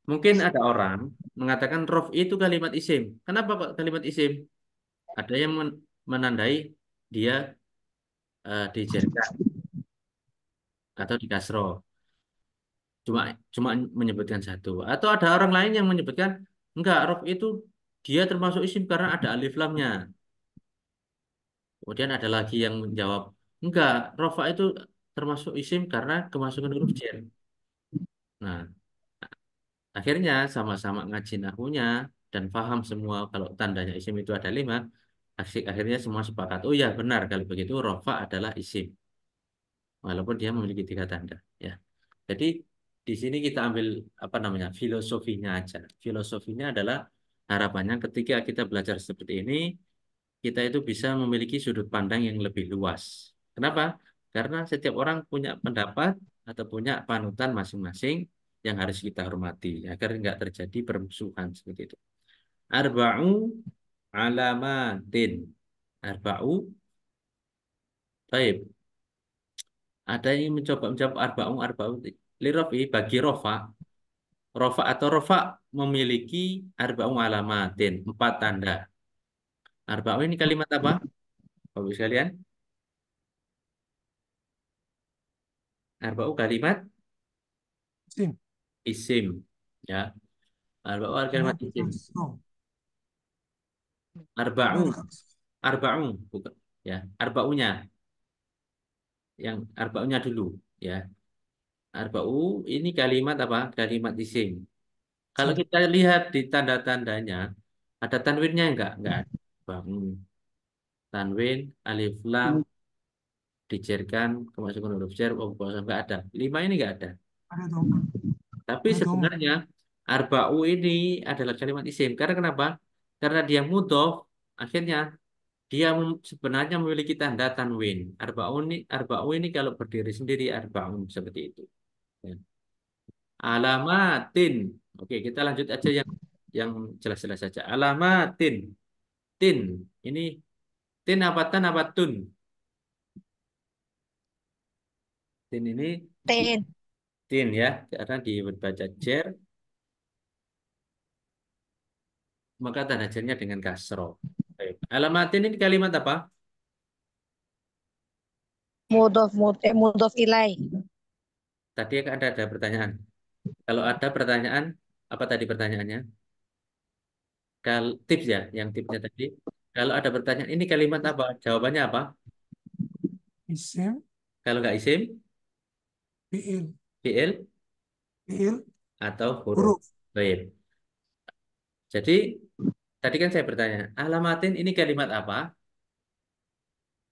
S1: mungkin ada orang mengatakan rof itu kalimat isim. Kenapa kok kalimat isim? Ada yang menandai dia dijerkan atau di kasro. Cuma cuma menyebutkan satu. Atau ada orang lain yang menyebutkan enggak, rof itu dia termasuk isim karena ada alif lamnya. Kemudian ada lagi yang menjawab, enggak, rofa itu termasuk isim karena kemasukan huruf jar. Nah, akhirnya sama-sama ngaji nahunya dan paham semua kalau tandanya isim itu ada 5. Akhirnya semua sepakat, oh ya benar kalau begitu rofa adalah isim. Walaupun dia memiliki 3 tanda. Ya. Jadi di sini kita ambil apa namanya filosofinya aja. Filosofinya adalah harapannya ketika kita belajar seperti ini, kita itu bisa memiliki sudut pandang yang lebih luas. Kenapa? Karena setiap orang punya pendapat atau punya panutan masing-masing yang harus kita hormati agar nggak terjadi permusuhan seperti itu. Arba'u alamatin. Arba'u. Baik. Ada yang mencoba menjawab arba'u arba'u. Lirofi bagi rofa. Rofa atau rofa memiliki arba'u alamatin. 4 tanda. Arba'u ini kalimat apa? Bapak sekalian. Arba'u kalimat
S3: Sim.
S1: isim. Ya. Arba'u kalimat
S3: Anak
S1: isim.
S3: kosong.
S1: Arba'u.
S3: Anak
S1: Arba'u. Bukan. Ya. Arba'unya. Yang arba'unya dulu. Ya. Arba'u ini kalimat apa? Kalimat isim. Kalau
S3: kosong.
S1: kita lihat di tanda-tandanya, ada tanwinnya enggak? Enggak ada. Bangun. Tanwin, alif, lam, dijerkan, kemasukan huruf jar, wawu kosong. Enggak ada. 5 ini enggak ada.
S3: Ada dong.
S1: Tapi
S3: Ada dong.
S1: sebenarnya arba'u ini adalah kalimat isim. Karena kenapa? Karena dia mudhof, akhirnya dia sebenarnya memiliki tanda tanwin. Arba'u ini kalau berdiri sendiri arba'un seperti itu. Ya. Alamatin. Oke, kita lanjut aja yang jelas-jelas saja. Alamatin. Tin. Ini tin apa tan apa tun? Tin ini
S5: Ten.
S1: tin ya, karena dibaca jer, maka tanda jernya dengan kasro. Baik. Alamatin ini kalimat apa?
S5: Mudof ilai.
S1: Tadi ada pertanyaan. Kalau ada pertanyaan, apa tadi pertanyaannya? Tips ya, yang tipsnya tadi. Kalau ada pertanyaan, ini kalimat apa? Jawabannya apa?
S3: Isim.
S1: Kalau nggak isim,
S3: Fiil.
S1: fiil
S3: Fiil.
S1: atau huruf.
S3: Huruf.
S1: Baik. Jadi tadi kan saya bertanya, alamatin ini kalimat apa?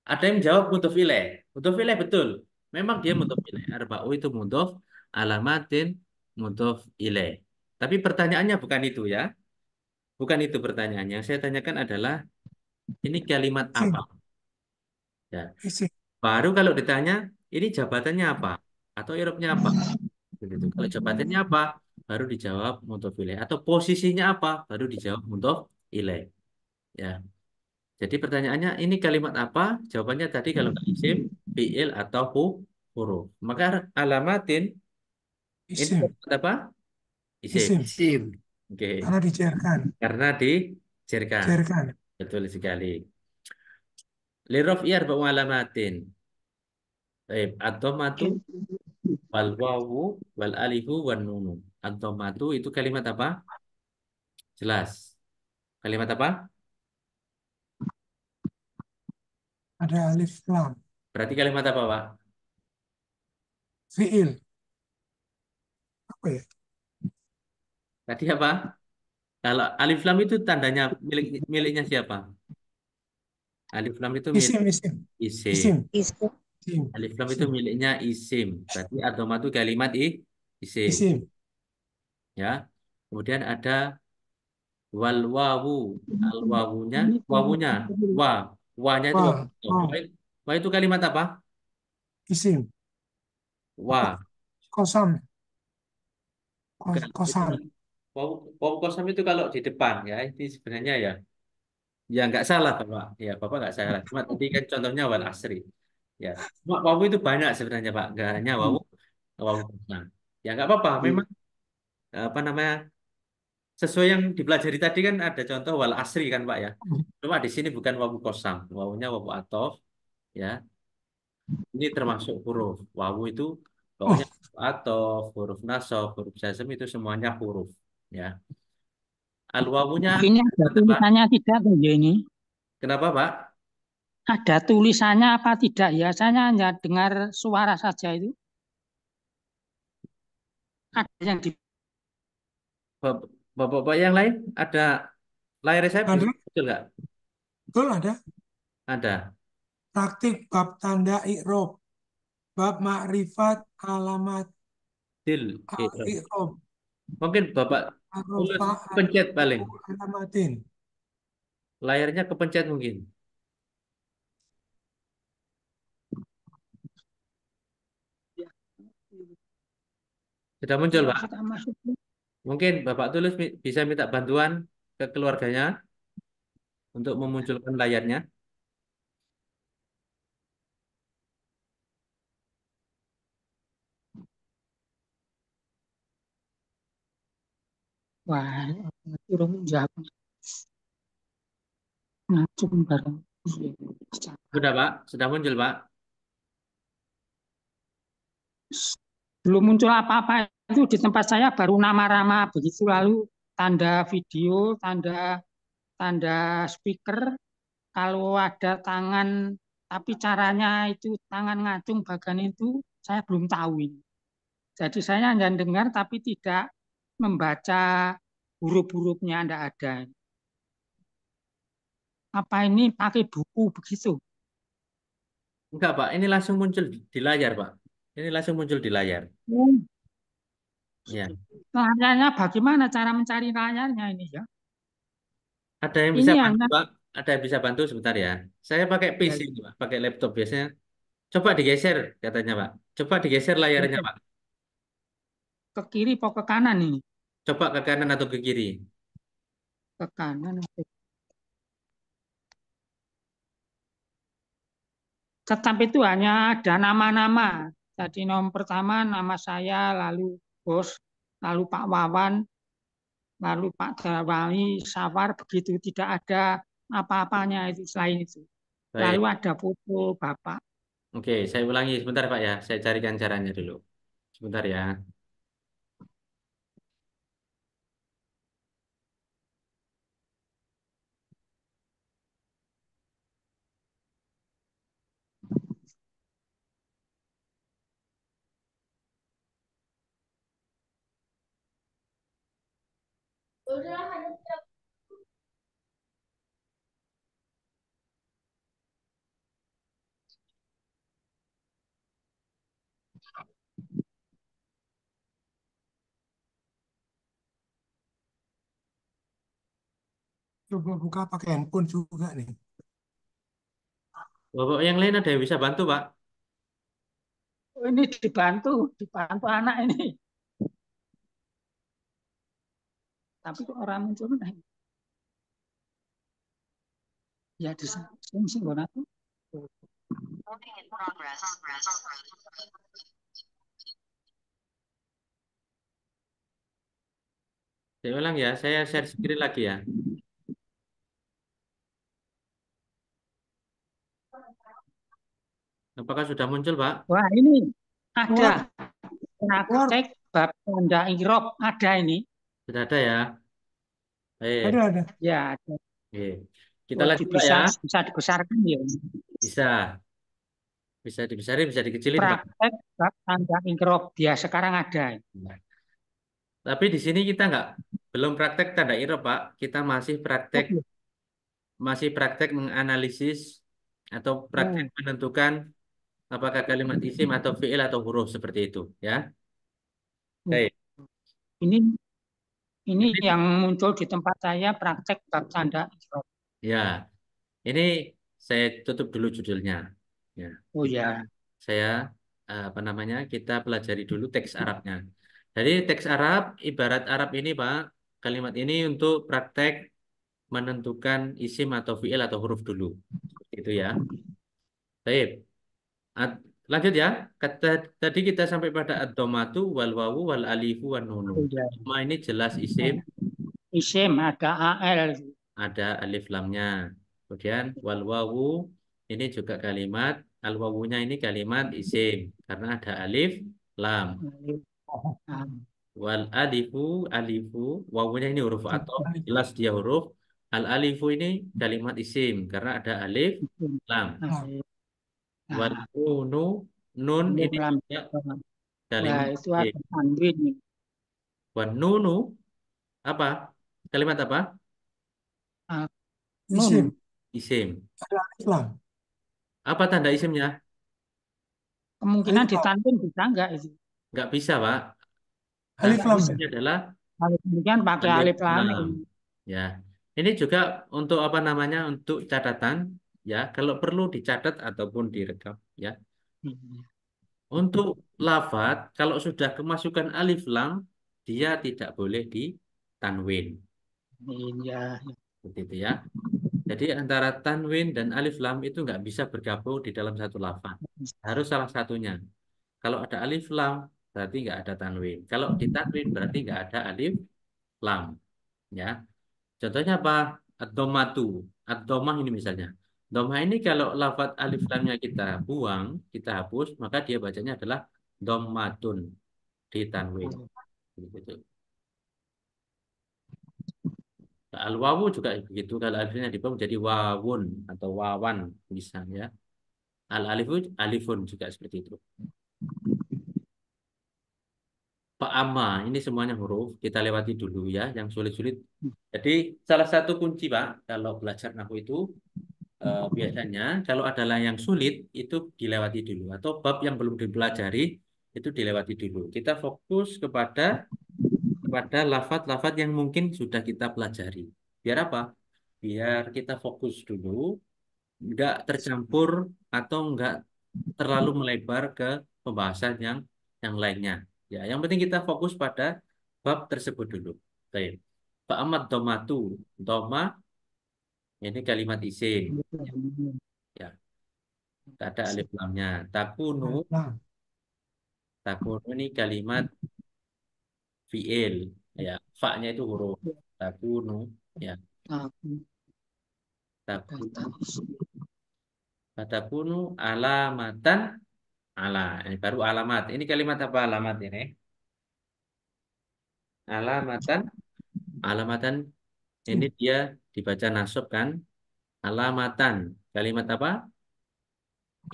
S1: Ada yang jawab mudhof ilaih. Mudhof ilaih betul. Memang dia mudhof ilaih. Arba'u itu mudhof, alamatin mudhof ilaih. Tapi pertanyaannya bukan itu ya. Bukan itu pertanyaannya. Yang saya tanyakan adalah ini kalimat
S3: Isim.
S1: apa? Ya.
S3: Isim.
S1: Baru kalau ditanya ini jabatannya apa atau i'rabnya apa? Begitu. Kalau jabatannya apa, baru dijawab mudhof ilaih atau posisinya apa, baru dijawab mudhof ilaih. Ya. Jadi pertanyaannya ini kalimat apa? Jawabannya tadi kalau nggak isim, fiil atau huruf. Maka alamatin ini
S3: Isim.
S1: kalimat apa? Isim.
S3: Isim.
S4: Isim.
S1: Oke.
S3: Karena dicerkan.
S1: Karena dijerkan.
S3: Cerkan.
S1: Betul sekali. Lirof arba'u alamatin. Baik. Ad-dhammatu wal wawu wal alifu wan nunu. Ad-dhammatu itu kalimat apa? Jelas. Kalimat apa?
S3: Ada alif lam.
S1: Berarti kalimat apa, Pak?
S3: Fiil. Apa ya?
S1: Tadi apa? Kalau alif lam itu tandanya miliknya siapa? Alif lam itu milik
S3: Isim. Isim.
S1: isim.
S3: Isim.
S5: Isim.
S3: Isim.
S1: Alif lam itu
S3: Isim.
S1: miliknya isim. Berarti adoma itu kalimat isim.
S3: Isim.
S1: Ya. Kemudian ada wal wawu. Al wawunya, wawunya, wa. Wanya itu wawu.
S3: Wah. Wow.
S1: Wa itu kalimat apa?
S3: Isim.
S1: Wa.
S3: Kosam.
S1: Bukan. Itu
S3: Kosam.
S1: wawu, wawu kosam itu kalau di depan ya. Ini sebenarnya ya. Ya nggak salah Bapak. Ya Bapak nggak salah. Cuma tadi kan contohnya wal asri. Ya. Cuma wawu itu banyak sebenarnya Pak. Nggak hanya wawu kosam. Ya nggak apa-apa. Memang apa namanya sesuai yang dipelajari tadi kan ada contoh wal asri kan Pak ya. Cuma di sini bukan wawu kosam, wawunya wawu atof ya. Ini termasuk huruf. Wawu itu pokoknya
S3: Oh,
S1: atof, huruf nasab, huruf jazm itu semuanya huruf ya. Al wawunya
S2: Ini ada
S1: apa?
S2: tulisannya tidak tuh ya ini?
S1: Kenapa Pak?
S2: Ada tulisannya apa tidak ya? Saya hanya dengar suara saja itu. Ada yang di
S1: Bap- Bapak-bapak yang lain ada layar saya
S3: ada.
S1: betul nggak?
S3: Betul ada.
S1: Ada.
S3: Praktik bab tanda i'rob. Bab makrifat alamat
S1: Til.
S3: al-i'rob.
S1: Mungkin Bapak tulis
S3: Arofa
S1: pencet paling.
S3: alamatin.
S1: Layarnya kepencet mungkin. Sudah muncul,
S2: Kalau
S1: Pak.
S2: sudah masuk,
S1: Mungkin Bapak Tulus bisa minta bantuan ke keluarganya untuk memunculkan layarnya.
S2: wah, turun jawab ngacung bareng.
S1: Sudah, Pak. Sudah muncul, Pak.
S2: Belum muncul apa-apa itu di tempat saya baru nama-nama begitu lalu tanda video, tanda tanda speaker. Kalau ada tangan tapi caranya itu tangan ngacung bagian itu saya belum tahu ini. Jadi saya hanya dengar tapi tidak membaca huruf-hurufnya tidak ada. Apa ini pakai buku begitu?
S1: Enggak, Pak. Ini langsung muncul di layar, Pak. Ini langsung muncul di layar.
S2: Hmm.
S1: Ya.
S2: Layarnya bagaimana cara mencari layarnya ini ya?
S1: Ada yang bisa
S2: Ini
S1: bantu,
S2: hanya
S1: Pak? Ada yang bisa bantu sebentar ya. Saya pakai
S2: ya,
S1: PC, ini, Pak. Pakai laptop biasanya. Coba digeser, katanya, Pak. Coba digeser layarnya, Pak.
S2: ke kiri atau ke kanan ini?
S1: Coba ke kanan atau ke kiri.
S2: Ke kanan. Tetap itu hanya ada nama-nama. Jadi nomor pertama nama saya, lalu bos, lalu Pak Wawan, lalu Pak Darwani, Sawar, begitu. Tidak ada apa-apanya itu selain itu. Lalu
S1: Baik.
S2: ada foto Bapak.
S1: Oke, saya ulangi sebentar, Pak ya. Saya carikan caranya dulu. Sebentar ya.
S3: Coba buka pakai handphone juga nih.
S1: Bapak yang lain ada yang bisa bantu, Pak?
S2: Oh, ini dibantu anak ini. Tapi kok orang muncul nah, ya di sini sih aku.
S1: Saya ulang ya. Saya share screen lagi ya. Apakah sudah muncul, Pak?
S2: Wah ini ada.
S3: Keluar,
S2: Aku
S3: keluar.
S2: cek bab tanda irob ada ini.
S1: Sudah ada ya.
S3: Ada,
S1: Baik.
S3: ada.
S2: Ya, ada.
S1: Oke. Kita
S2: Oh,
S1: lanjut, Pak ya.
S2: bisa bisa dibesarkan ya.
S1: Bisa. Bisa dibesarin, bisa dikecilin, Pak.
S2: Praktek bab tanda irob dia sekarang ada.
S1: Tapi di sini kita nggak belum praktek tanda irob, Pak. Kita
S2: Oh, iya.
S1: masih praktek menganalisis atau praktek
S2: Oh,
S1: menentukan apakah kalimat isim atau fiil atau huruf seperti itu, ya.
S2: oh.
S1: Baik.
S2: Ini
S1: Ini-
S2: yang muncul di tempat saya praktek bab tanda irob.
S1: Ya, ini saya tutup dulu judulnya. Ya,
S2: Oh
S1: kita
S2: ya.
S1: saya apa namanya? Kita pelajari dulu teks Arabnya. Jadi teks Arab, ibarat Arab ini, Pak, kalimat ini untuk praktek menentukan isim atau fiil atau huruf dulu. Seperti itu ya. Baik. Ad- Lanjut ya. Kata tadi kita sampai pada ad-dhammatu wal wawu wal alifu wan nunu.
S2: Oh ya.
S1: Semua ini jelas isim,
S2: Isim ada AL.
S1: ada alif lamnya. Kemudian wal wawu ini juga kalimat, al wawunya ini kalimat isim karena ada alif lam. Wal alifu wawunya ini huruf athof, jelas dia huruf. Al alifu ini kalimat isim karena ada alif lam. Wal
S2: Nah,
S1: nunu nun
S2: alif
S1: ini
S2: lam.
S1: juga
S2: Wah,
S1: kalimat
S2: itu
S1: isim.
S2: ada tanwin nih.
S1: Wan nunu apa? Kalimat apa?
S2: Ah,
S3: Isim.
S2: nun.
S1: Isim.
S3: Ada Islam.
S1: Apa tanda isimnya?
S2: Kemungkinan
S3: Alif lam.
S2: ditanwin bisa enggak itu?
S1: Nggak bisa, Pak. Tanda
S3: Alif
S2: Enggak
S3: lam.
S2: bisa.
S1: isimnya adalah
S2: Kalau kemudian pakai
S1: alif
S2: alif lam
S1: lam.
S2: ini.
S1: Ya. Ini juga untuk apa namanya? Untuk catatan. Ya, kalau perlu dicatat ataupun direkam. Ya. Untuk lafat, kalau sudah kemasukan alif lam, dia tidak boleh di tanwin.
S2: Iya.
S1: Seperti itu ya. Jadi antara tanwin dan alif lam itu nggak bisa bergabung di dalam satu lafaz. Harus salah satunya. Kalau ada alif lam, berarti nggak ada tanwin. Kalau di tanwin, berarti nggak ada alif lam. Ya. Contohnya apa? Ad-dhammatu. Ad-dhammah ini misalnya. Dhammah ini kalau lafaz alif lamnya kita buang, kita hapus, maka dia bacanya adalah dhammatun di tanwin. Begitu. Nah, al-wawu juga begitu. Kalau alifnya dibuang jadi wawun atau wawan bisa ya. Al-alifu alifun juga seperti itu. Pak Amma, ini semuanya huruf. Kita lewati dulu ya, yang sulit-sulit. Jadi salah satu kunci Pak, kalau belajar nahwu itu biasanya kalau adalah yang sulit itu dilewati dulu. Atau bab yang belum dipelajari itu dilewati dulu. Kita fokus kepada lafaz-lafaz yang mungkin sudah kita pelajari. Biar apa? Biar kita fokus dulu, nggak tercampur atau nggak terlalu melebar ke pembahasan yang lainnya. Ya, yang penting kita fokus pada bab tersebut dulu. Baik. Pak Ahmad domatu, doma ini kalimat isim. Ya, tak ada alif lamnya. Takunu,
S3: Nah,
S1: takunu ini kalimat fiil. Ya, fa-nya itu huruf. Takunu, ya, takunu. Takunu alamatan ala. Ini baru alamat. Ini kalimat apa alamat ini? Alamatan, alamatan ini dia dibaca nasab kan? Alamatan. Kalimat apa?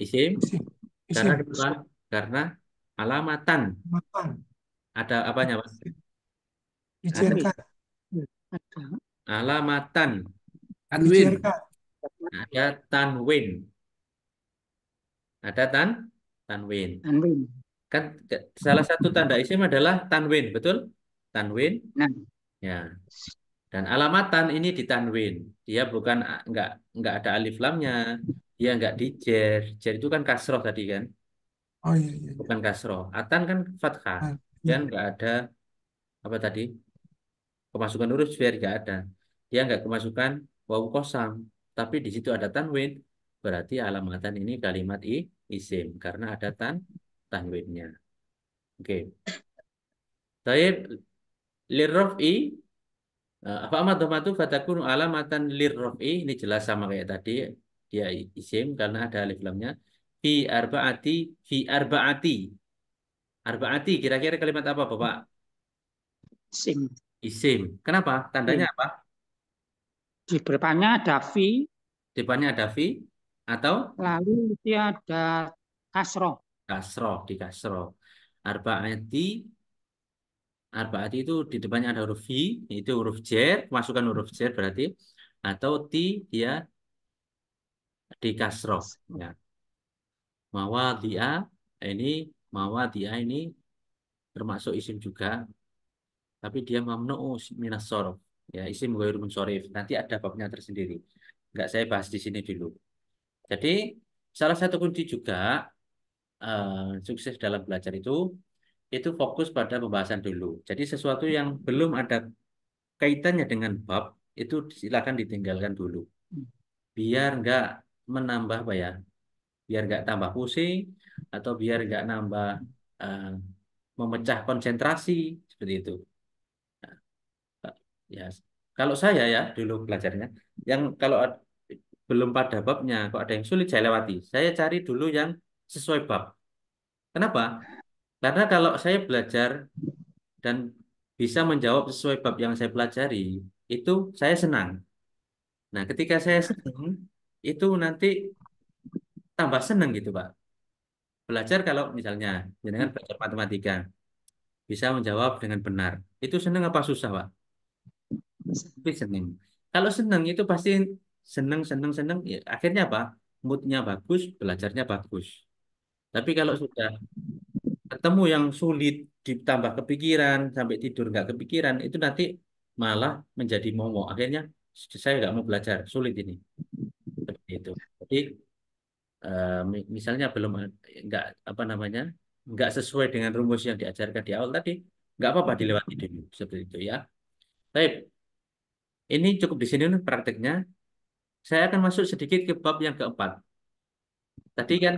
S1: Isim.
S3: isim,
S1: Karena
S3: isim,
S1: apa? Karena alamatan.
S3: makan,
S1: Ada apanya, Pak? Ada
S3: ijarkan,
S1: alamatan.
S4: Tanwin.
S3: ijarkan,
S1: Ada tanwin. Ada tanwin.
S2: Tanwin.
S1: Kan salah satu tanda isim adalah tanwin, betul? Tanwin.
S2: Nah,
S1: Ya. Dan alamatan ini ditanwin. Dia bukan nggak ada alif lamnya. Dia nggak dijer. Jer itu kan kasroh tadi kan?
S3: oh iya, iya, iya.
S1: Bukan kasroh. Atan kan fathah.
S3: Nah,
S1: Dan
S3: iya.
S1: nggak ada apa tadi? Kemasukan huruf biar nggak ada. Dia nggak kemasukan wawu kosam. Tapi di situ ada tanwin. Berarti alamatan ini kalimat isim. Karena ada tanwinnya. Oke. Taib lirrof'i. Apa amat domatu fatakunu alamatan lirrof'i. Ini jelas sama kayak tadi. Dia isim karena ada alif lamnya. Fi arbaati. Fi arbaati. Arbaati. Kira-kira kalimat apa Bapak?
S2: sim.
S1: Isim. Kenapa? Tandanya apa?
S2: Di depannya ada fi,
S1: Depannya ada fi atau
S2: lalu dia ada kasroh.
S1: kasroh di kasroh. Arbaati, arbaati itu di depannya ada huruf fi, itu huruf jer, masukkan huruf jer berarti atau ti dia di kasroh. Ya. Mawadia ini mawadia ini termasuk isim juga, tapi dia mamnu'u minas sorof. Ya, isim ghairu munsorif. Nanti ada babnya tersendiri. Enggak saya bahas di sini dulu. Jadi salah satu kunci juga sukses dalam belajar itu fokus pada pembahasan dulu. Jadi sesuatu yang belum ada kaitannya dengan bab itu silakan ditinggalkan dulu. Biar nggak menambah apa ya? Biar nggak tambah pusing atau biar nggak nambah eh, memecah konsentrasi seperti itu. Ya, kalau saya ya dulu belajarnya, yang kalau belum pada babnya, kok ada yang sulit saya lewati. Saya cari dulu yang sesuai bab. Kenapa? Karena kalau saya belajar dan bisa menjawab sesuai bab yang saya pelajari, itu saya senang. Nah, ketika saya senang, itu nanti tambah senang gitu, Pak. Belajar kalau misalnya, dengan belajar matematika, bisa menjawab dengan benar. Itu senang apa susah, Pak? Tapi senang. Kalau senang itu pasti senang, senang, senang. Ya, akhirnya apa? Moodnya bagus, belajarnya bagus. Tapi kalau sudah ketemu yang sulit, ditambah kepikiran, sampai tidur nggak kepikiran, itu nanti malah menjadi momok. Akhirnya saya nggak mau belajar, sulit ini. Seperti itu. Jadi misalnya belum nggak apa namanya nggak sesuai dengan rumus yang diajarkan di awal tadi, nggak apa-apa dilewati dulu seperti itu ya. Baik, ini cukup di sini nih prakteknya. Saya akan masuk sedikit ke bab yang keempat. Tadi kan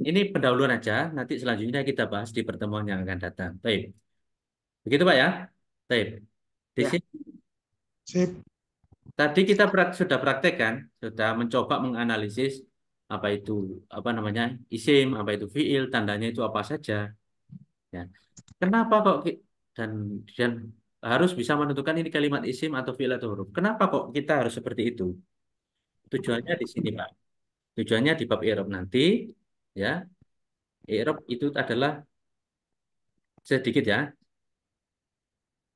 S1: ini pendahuluan aja, nanti selanjutnya kita bahas di pertemuan yang akan datang. Baik, begitu Pak ya. Baik, di
S4: Ya.
S1: sini
S3: Sip.
S1: tadi kita sudah praktekkan, sudah mencoba menganalisis apa itu apa namanya isim, apa itu fiil, tandanya itu apa saja. Ya. Kenapa kok dan harus bisa menentukan ini kalimat isim atau fiil atau huruf. Kenapa kok kita harus seperti itu? Tujuannya di sini Pak. Tujuannya di bab i'rab nanti ya. I'rab itu adalah sedikit ya.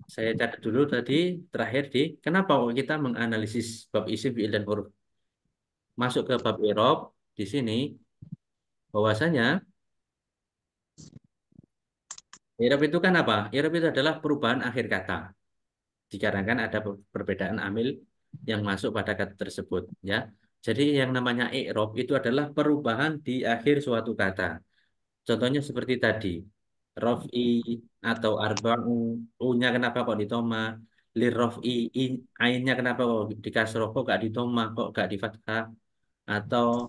S1: Saya catat dulu tadi terakhir di kenapa kok kita menganalisis bab isim, fiil dan huruf. Masuk ke bab i'rab di sini bahwasanya i'rab itu kan apa? I'rab itu adalah perubahan akhir kata. Dikarenakan ada perbedaan amil yang masuk pada kata tersebut ya. Jadi yang namanya i'rab itu adalah perubahan di akhir suatu kata. Contohnya seperti tadi, rof'i atau arba'u, u-nya kenapa kok ditoma, lirrof'i, ainnya kenapa kok dikasroh, kok gak ditoma, kok gak di fathah, atau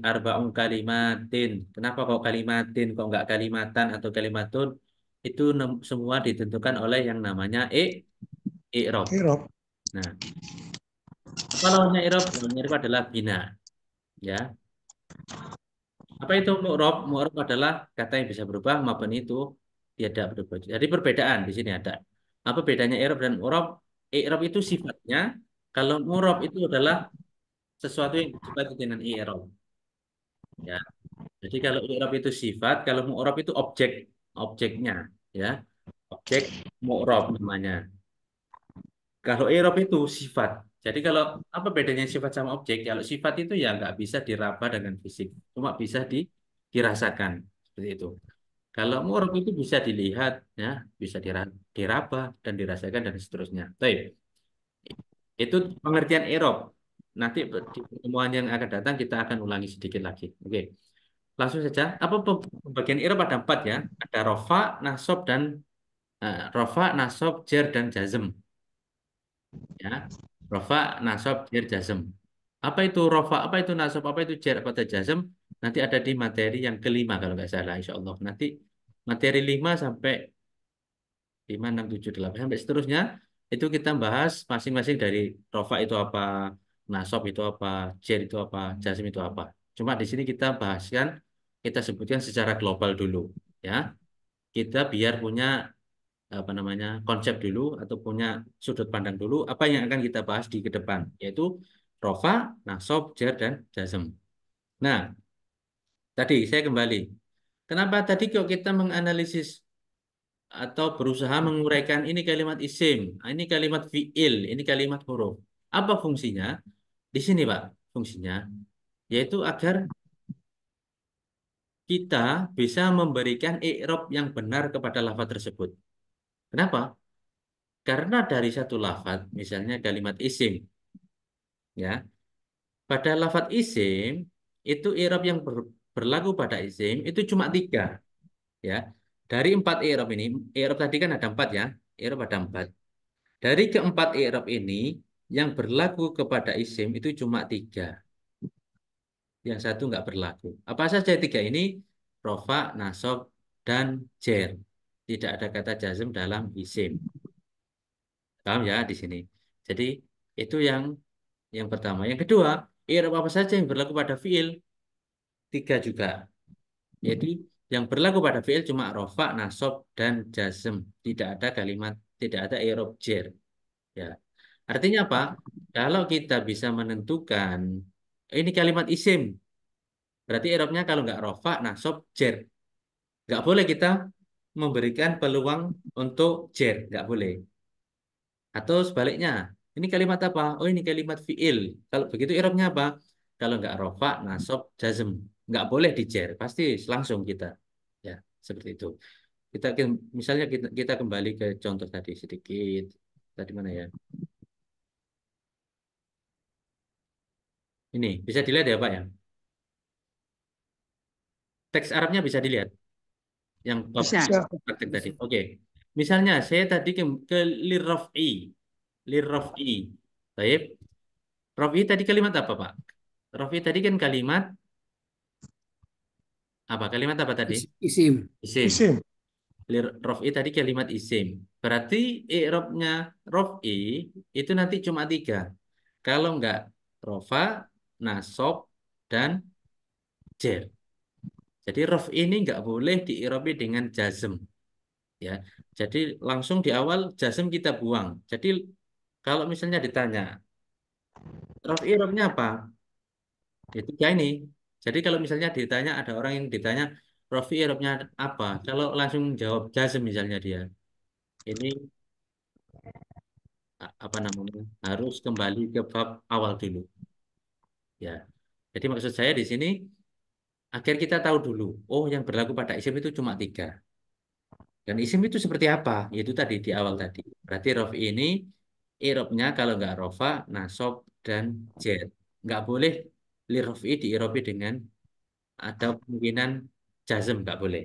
S1: arba'u kalimatin, kenapa kok kalimatin, kok nggak kalimatan atau kalimatun, itu semua ditentukan oleh yang namanya i'rab.
S3: Kirop.
S1: Nah, apa lawannya i'rab? Lawannya i'rab adalah bina, ya. Apa itu mu'rab? Mu'rab adalah kata yang bisa berubah maupun itu tidak berubah. Jadi perbedaan di sini ada. Apa bedanya i'rab dan mu'rab? I'rab itu sifatnya, kalau mu'rab itu adalah sesuatu yang disifati dengan i'rab. Ya. Jadi kalau i'rab itu sifat, kalau mu'rab itu objek, objeknya, ya. Objek mu'rab namanya. Kalau i'rab itu sifat. Jadi kalau apa bedanya sifat sama objek? Kalau sifat itu ya nggak bisa diraba dengan fisik, cuma bisa dirasakan seperti itu. Kalau mu'rab itu bisa dilihat, ya, bisa diraba dan dirasakan dan seterusnya. Baik, itu pengertian i'rab. Nanti di pertemuan yang akan datang kita akan ulangi sedikit lagi. Oke, langsung saja. Apa pembagian i'rab ada empat ya? Ada rofa, nasab dan rofa, nasab, jer dan jazm. Ya, rofa, nasab, jer, jazm. Apa itu rofa? Apa itu nasab? Apa itu jer? Apa itu jazm? Nanti ada di materi yang kelima kalau nggak salah, insya Allah. Nanti materi 5 sampai 5, 6, 7, 8 sampai seterusnya itu kita bahas masing-masing dari rofa itu apa, nasab itu apa, jer itu apa, jazm itu apa. Cuma di sini kita bahaskan, kita sebutkan secara global dulu, ya. Kita biar punya apa namanya konsep dulu atau punya sudut pandang dulu apa yang akan kita bahas di ke depan, yaitu rofa, nasab, jer dan jazm. Nah, tadi saya kembali. Kenapa tadi kok kita menganalisis atau berusaha menguraikan ini kalimat isim, ini kalimat fiil, ini kalimat huruf. Apa fungsinya? Di sini, Pak, fungsinya yaitu agar kita bisa memberikan i'rab yang benar kepada lafaz tersebut. Kenapa? Karena dari satu lafaz, misalnya kalimat isim, ya, pada lafaz isim itu i'rab yang berlaku pada isim itu cuma tiga, ya. Dari empat i'rab ini, i'rab tadi kan ada empat ya, i'rab ada empat. Dari keempat i'rab ini, yang berlaku kepada isim itu cuma tiga. Yang satu nggak berlaku. Apa saja tiga ini? Rofa, nasab, dan jer. Tidak ada kata jazm dalam isim. Paham ya di sini? Jadi itu yang pertama. Yang kedua, i'rab apa saja yang berlaku pada fiil? Tiga juga. Jadi yang berlaku pada fiil cuma rofa, nasab, dan jazm. Tidak ada kalimat, tidak ada i'rab jer. Ya. Artinya apa? Kalau kita bisa menentukan ini kalimat isim, berarti i'rabnya kalau nggak rofa, nasab, jer. Nggak boleh kita memberikan peluang untuk jer, nggak boleh. Atau sebaliknya, ini kalimat apa? Oh ini kalimat fiil. Kalau begitu i'rabnya apa? Kalau nggak rofa, nasab, jazm, nggak boleh di jer, pasti langsung kita. Ya, seperti itu. Misalnya kita kembali ke contoh tadi sedikit. Tadi mana ya? Ini bisa dilihat ya Pak ya. Teks Arabnya bisa dilihat. yang bab
S2: Bisa.
S1: praktek tadi. Oke. Misalnya saya tadi ke lirraf'i. Lirraf'i. Baik. Raf'i tadi kalimat apa, Pak? Raf'i tadi kan kalimat apa? Kalimat apa tadi?
S4: Isim.
S1: Isim.
S3: Isim.
S1: Raf'i tadi kalimat isim. Berarti i'rabnya raf'i itu nanti cuma 3. Kalau enggak rofa, nasob, dan jer. Jadi raf'i ini enggak boleh di'irabi dengan jazm. Ya, jadi langsung di awal jazm kita buang. Jadi kalau misalnya ditanya, raf'i i'rabnya apa? Itu kayak ini. Jadi kalau misalnya ditanya ada orang yang ditanya raf'i i'rabnya apa? Kalau langsung jawab jazm misalnya dia, ini apa namanya? Harus kembali ke bab awal dulu. Ya. Jadi maksud saya di sini agar kita tahu dulu, oh yang berlaku pada isim itu cuma 3. Dan isim itu seperti apa? Itu tadi di awal tadi. Berarti rof ini irobnya kalau nggak rofa, nasob, dan jet. Nggak boleh li rofi di irobi dengan ada kemungkinan jazm, nggak boleh.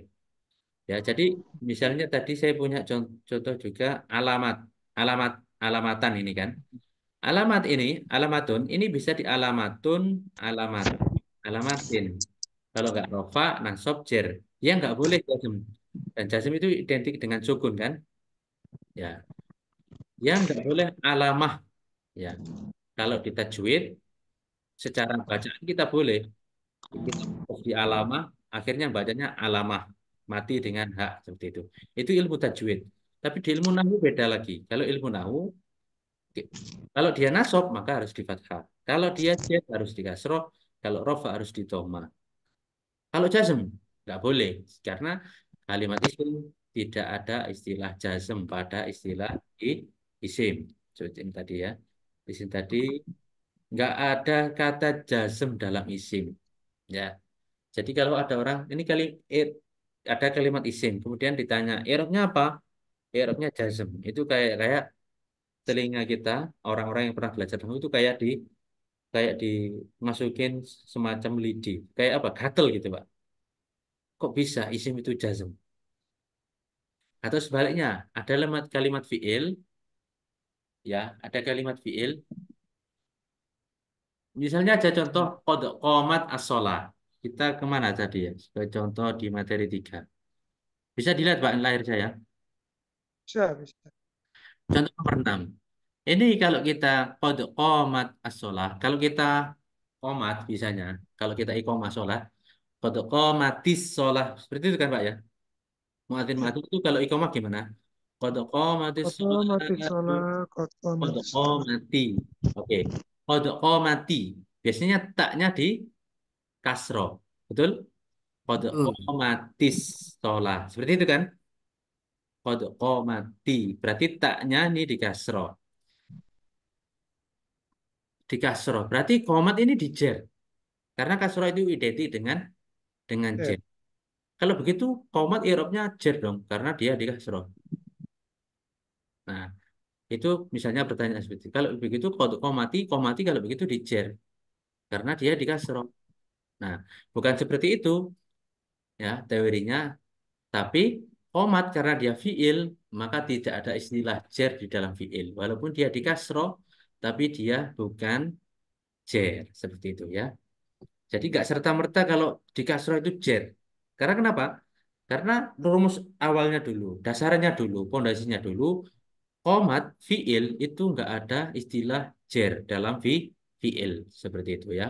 S1: Ya, jadi misalnya tadi saya punya contoh juga alamat, alamat, alamatan ini kan. Alamat ini, alamatun, ini bisa di alamatun, alamat, alamatin. Kalau nggak rofa, nasob, jer. Dia nggak boleh jazm. Dan jazm itu identik dengan sukun kan? Ya, dia nggak boleh alamah. Ya, kalau di tajwid, secara bacaan kita boleh. Kita di alamah, akhirnya bacanya alamah. Mati dengan hak, seperti itu. Itu ilmu tajwid. Tapi di ilmu nahwu beda lagi. Kalau ilmu nahwu, kalau dia nasab, maka harus di fathah. Kalau dia jet harus di kasroh. Kalau rofa harus di dhamma. Kalau jazm, nggak boleh. Karena kalimat isim tidak ada istilah jazm pada istilah isim. Seperti ini tadi ya. Isim tadi nggak ada kata jazm dalam isim. Ya. Jadi kalau ada orang, ini ada kalimat isim, kemudian ditanya, i'rabnya apa? I'rabnya jazm. Itu kayak kayak telinga kita, orang-orang yang pernah belajar nahwu itu kayak dimasukin semacam lidi. Kayak apa? Gatel gitu, Pak. Kok bisa isim itu jazm? Atau sebaliknya, ada kalimat fi'il, ya, ada kalimat fi'il. Misalnya aja contoh qad qomat as-shalah. Kita kemana tadi ya? Sebagai contoh di materi 3. Bisa dilihat Pak lahir saya.
S3: Bisa, bisa.
S1: Contoh nomor 6. Ini kalau kita qad qomat as-shalah, kalau kita qomat bisanya, kalau kita iqomah sholat, qad qomatis sholah. Seperti itu kan Pak ya? Muadzin
S3: Ya.
S1: muadzin itu kalau iqomah gimana? Qad qomatis
S3: Kota mati
S1: sholat.
S3: sholat, kota
S1: Qad
S3: mati sholat.
S1: qomati. Oke. Qad qomati. Biasanya taknya di kasro. Betul? Qad
S4: Betul.
S1: qomatis sholah. Seperti itu kan? Qad qomati. Berarti taknya ini di kasro. Di kasro. Berarti qomat ini di jer. Karena kasro itu identik dengan
S3: Ya.
S1: jer. Kalau begitu qomat i'rabnya jer dong. Karena dia di kasro. Nah, itu misalnya pertanyaan seperti itu. Kalau begitu qad qomati, qomati kalau begitu di jer. Karena dia di kasro. Nah, bukan seperti itu ya teorinya. Tapi qomat karena dia fiil, maka tidak ada istilah jer di dalam fiil. Walaupun dia di kasro, tapi dia bukan jer. Seperti itu ya. Jadi nggak serta-merta kalau di kasro itu jer. Karena kenapa? Karena rumus awalnya dulu, dasarnya dulu, pondasinya dulu, qomat fiil itu nggak ada istilah jer dalam fiil. Seperti itu ya.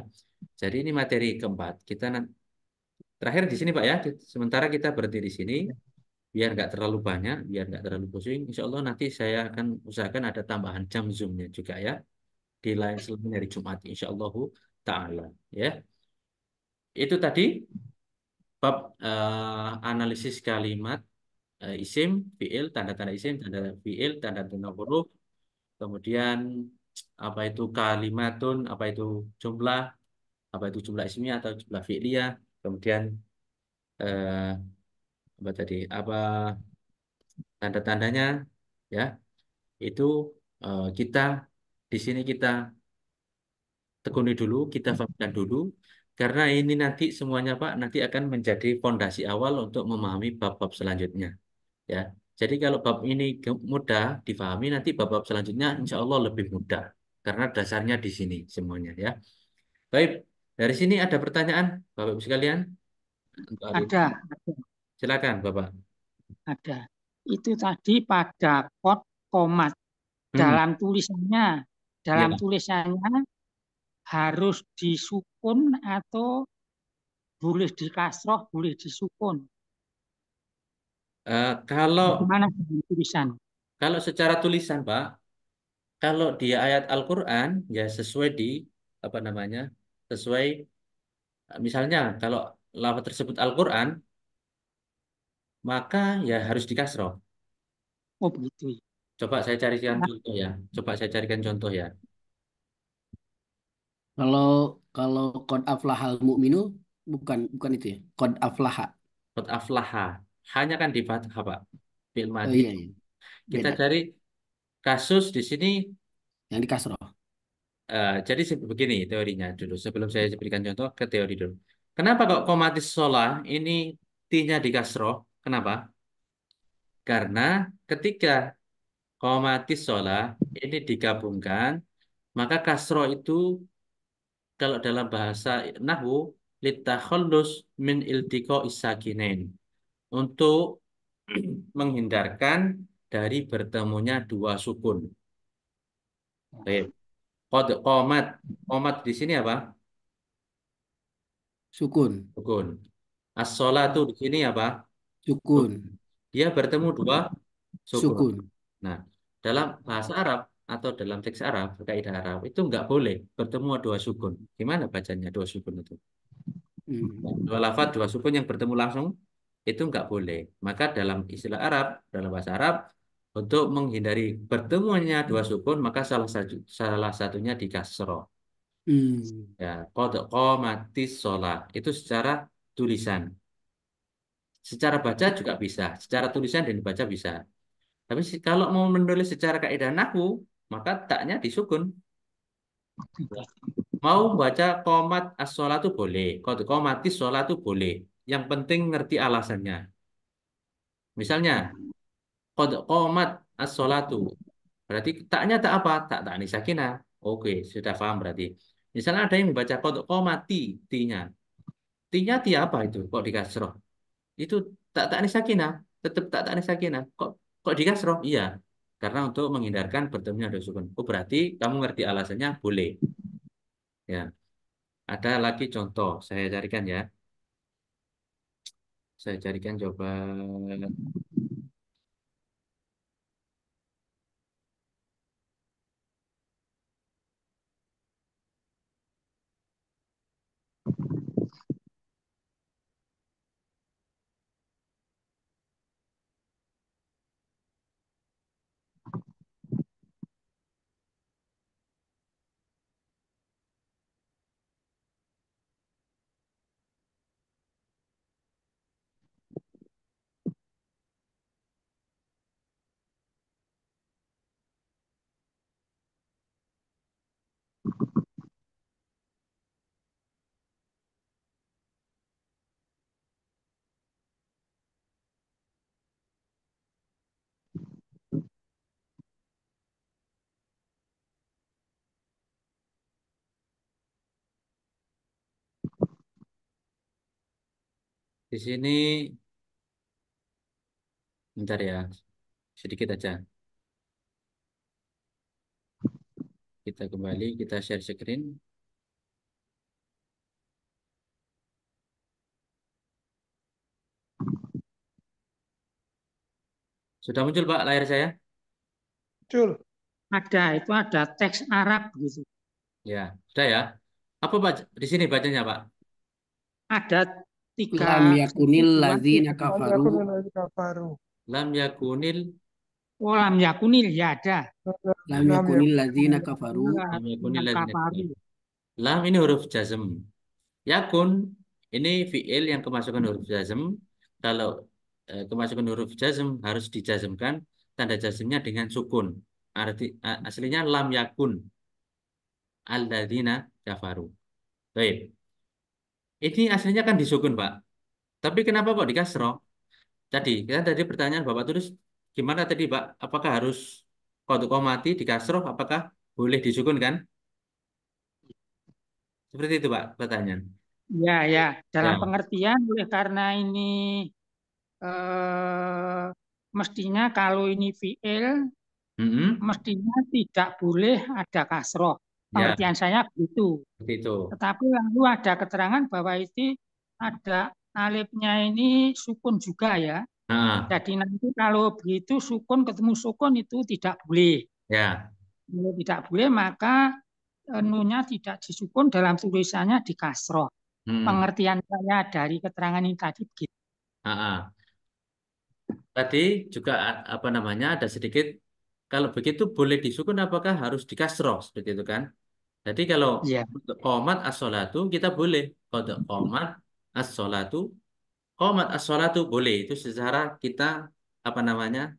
S1: Jadi ini materi keempat. Kita terakhir di sini Pak ya. Sementara kita berhenti di sini. Biar nggak terlalu banyak, biar nggak terlalu pusing. Insya Allah nanti saya akan usahakan ada tambahan jam Zoom-nya juga ya di lain selain dari Jumat. Insya Allah Ta'ala. Ya, itu tadi bab analisis kalimat isim, fiil, tanda-tanda isim, tanda fiil, tanda-tanda huruf, kemudian apa itu kalimatun, apa itu jumlah, apa itu jumlah ismiyah atau jumlah fi'liyah, kemudian eh, apa tadi, apa tanda-tandanya, ya. Itu kita di sini kita tekuni dulu, kita fahamkan dulu. Karena ini nanti semuanya Pak nanti akan menjadi fondasi awal untuk memahami bab-bab selanjutnya. Ya, jadi kalau bab ini mudah difahami, nanti bab-bab selanjutnya insya Allah lebih mudah karena dasarnya di sini semuanya ya. Baik, dari sini ada pertanyaan Bapak Ibu sekalian untuk hari ini.
S2: Ada,
S1: Silakan Bapak.
S2: ada. Itu tadi pada kot komat.
S1: Hmm,
S2: Dalam
S1: ya.
S2: tulisannya harus disukun atau boleh dikasroh, boleh disukun.
S1: Kalau
S2: Bagaimana dengan tulisan?
S1: kalau secara tulisan Pak, kalau di ayat Al-Qur'an ya sesuai di apa namanya? Sesuai misalnya kalau lafaz tersebut Al-Qur'an, maka ya harus dikasroh.
S2: Oh begitu.
S1: Coba saya carikan contoh ya. Coba saya carikan contoh ya.
S4: Kalau kalau qad aflahal mu'minu bukan bukan itu ya. Qad aflaha.
S1: Qad aflaha. Hanya kan di fathah Pak. Fi'il
S4: Oh
S1: madhi.
S4: iya iya.
S1: Kita
S4: Beda.
S1: cari kasus di sini.
S4: Yang di kasroh.
S1: Jadi begini teorinya dulu. Sebelum saya berikan contoh ke teori dulu. Kenapa kok komatis sholah ini T-nya di kasroh? Kenapa? Karena ketika komatis sholah ini digabungkan, maka kasroh itu kalau dalam bahasa nahwu litakhallus min iltiqo isakinain. Untuk menghindarkan dari bertemunya dua sukun. Baik. Qomat. Qomat di sini apa?
S4: Sukun.
S1: Sukun. As-sholatu di sini apa? Sukun.
S4: Sukun.
S1: Dia bertemu dua sukun.
S4: Sukun.
S1: Nah, dalam bahasa Arab atau dalam teks Arab, kaidah Arab itu nggak boleh bertemu dua sukun. Gimana bacanya dua sukun itu? Nah,
S4: Hmm.
S1: dua lafaz, dua sukun yang bertemu langsung itu nggak boleh. Maka dalam istilah Arab, dalam bahasa Arab, untuk menghindari bertemunya dua sukun, maka salah satunya di kasroh.
S4: Hmm.
S1: Ya, qad qamatis sholat itu secara tulisan. Secara baca juga bisa, secara tulisan dan dibaca bisa. Tapi kalau mau menulis secara kaidah nahwu, maka taknya disukun. Mau baca qomat as-sholatu boleh, qad qamatis sholatu boleh. Yang penting ngerti alasannya. Misalnya, qad qamat as-sholatu. Berarti taknya tak apa? Tak ni sakinah. Oke, sudah paham berarti. Misalnya ada yang membaca qad qamati, ti-nya. Ti-nya ti apa itu? Kok dikasroh? Itu tak ni sakinah. Tetap tak ni sakinah. Kok dikasroh? Iya. Karena untuk menghindarkan bertemunya dua sukun. Oh, berarti kamu ngerti alasannya boleh. Ya. Ada lagi contoh. Saya carikan ya. Saya carikan coba. Di sini, bentar ya. Sedikit aja. Kita kembali, kita share screen. Sudah muncul Pak layar saya?
S3: Muncul.
S2: Itu ada teks Arab gitu.
S1: Ya, sudah ya. Apa baca di sini bacanya Pak?
S2: Ada tiga,
S4: Lam
S2: satu,
S4: yakunil
S2: dua,
S4: ladzina
S2: tiga.
S3: Lam
S4: kafaru.
S3: yakun ladzina kafaru.
S1: Lam yakunil,
S2: Oh, lam yakunil ya ada.
S4: Lam
S3: Lam
S4: yakunil
S3: yakun.
S4: ladzina kafaru.
S1: lam yakunil
S2: Yang
S1: ladzina
S2: kafaru.
S1: kafaru. Lam ini huruf jazm. Yakun ini fiil yang kemasukan huruf jazm. Kalau kemasukan huruf jazm harus dijazmkan tanda jazmnya dengan sukun. Aslinya lam yakun alladzina kafaru. Baik. Ini aslinya kan disukun, Pak. Tapi kenapa kok dikasroh? Tadi pertanyaan Bapak tulis gimana tadi, Pak? Apakah harus qad qomati dikasroh? Apakah boleh disukun kan? Seperti itu, Pak, pertanyaan.
S2: Ya, ya. Dalam
S1: Ya.
S2: pengertian oleh karena ini mestinya kalau ini fiil
S1: Mm-mm.
S2: mestinya tidak boleh ada kasroh.
S1: Ya,
S2: Pengertian saya begitu.
S1: seperti itu.
S2: Tetapi lalu ada keterangan bahwa itu ada alifnya ini sukun juga ya.
S1: Nah,
S2: Jadi nanti kalau begitu sukun ketemu sukun itu tidak boleh.
S1: ya.
S2: Kalau tidak boleh maka nunya tidak disukun dalam tulisannya di kasroh.
S1: Hmm.
S2: Pengertian saya dari keterangan ini tadi begitu.
S1: Ah, ah. Tadi juga apa namanya ada sedikit kalau begitu boleh disukun apakah harus dikasroh seperti itu kan? Jadi kalau
S2: Ya,
S1: untuk qomat as-sholatu kita boleh qad qomat as-sholatu qomat as-sholatu boleh itu secara kita apa namanya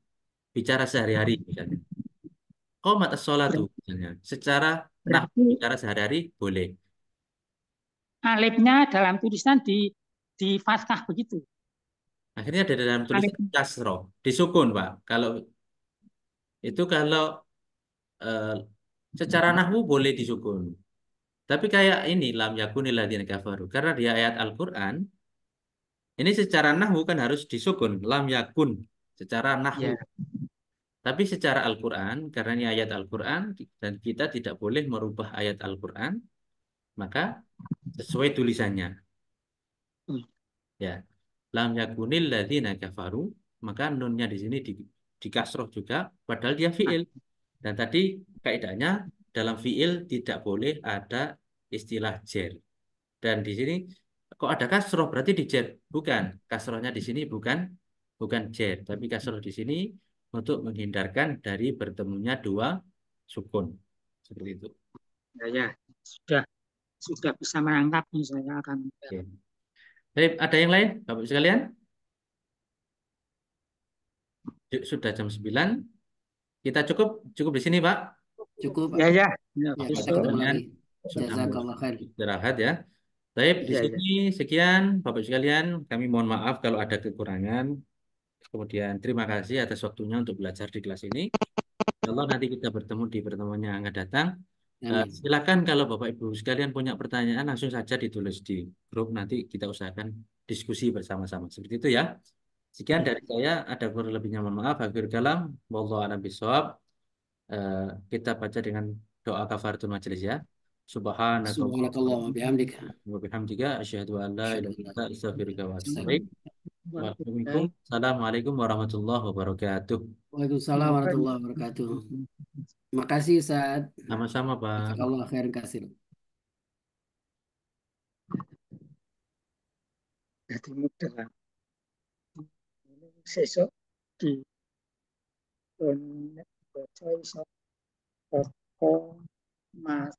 S1: bicara sehari-hari misalnya. Qomat as-sholatu
S2: ber-
S1: misalnya secara nah
S2: berarti
S1: bicara sehari-hari boleh.
S2: alifnya dalam tulisan di fathah begitu.
S1: Akhirnya ada dalam
S2: Alif
S1: tulisan kasroh disukun Pak. Kalau itu kalau eh, secara nahwu boleh disukun. Tapi kayak ini lam yakunil ladzina kafaru. Karena di ayat Al-Qur'an ini secara nahwu kan harus disukun lam yakun secara nahwu.
S2: ya,
S1: Tapi secara Al-Qur'an karena ini ayat Al-Qur'an dan kita tidak boleh merubah ayat Al-Qur'an, maka sesuai tulisannya ya. Lam yakunil ladzina kafaru, maka nunnya di sini di kasroh juga padahal dia fiil. Dan tadi kaidahnya dalam fiil tidak boleh ada istilah jer. Dan di sini kok ada kasroh berarti di jer. Bukan. Kasrohnya di sini bukan jer, tapi kasroh di sini untuk menghindarkan dari bertemunya dua sukun. Seperti itu.
S2: ya, ya. Sudah sudah bisa menangkap nih saya akan.
S1: Oke. Baik, ada yang lain, Bapak sekalian? Sudah jam 9. Kita cukup cukup di sini, Pak.
S4: Cukup, Pak.
S2: Ya, ya. Ya,
S4: Ya,
S1: Bapak
S4: kita
S2: besok.
S4: ketemu
S1: sekalian
S4: lagi.
S1: sudah mau
S4: Jazakallah khair.
S1: istirahat ya. Baik, di
S2: Ya, ya.
S1: sini sekian Bapak sekalian. Kami mohon maaf kalau ada kekurangan. Kemudian terima kasih atas waktunya untuk belajar di kelas ini. Kalau nanti kita bertemu di pertemuan yang akan datang.
S4: Amin.
S1: Silakan kalau Bapak Ibu sekalian punya pertanyaan langsung saja ditulis di grup. Nanti kita usahakan diskusi bersama-sama. Seperti itu ya. Sekian
S4: Ya.
S1: dari saya. Ada kurang lebihnya mohon maaf. Akhir kalam. Wallahu a'lam bishawab. Eh, kita baca dengan doa kafaratul majelis ya.
S4: Subhanakallah wa bihamdik.
S1: Wa bihamdika asyhadu an la ilaha
S4: Asyhadu an
S1: illa
S4: la
S1: anta astaghfiruka wa atubu ilaik.
S4: ilaha
S1: Waalaikumsalam. Assalamualaikum warahmatullahi wabarakatuh.
S4: Waalaikumsalam warahmatullahi wabarakatuh. Makasih, Ustaz.
S1: Sama-sama, Pak.
S4: Jazakallah khairan kasir.
S2: Jadi mudah. Sesok di baca iso kotko mas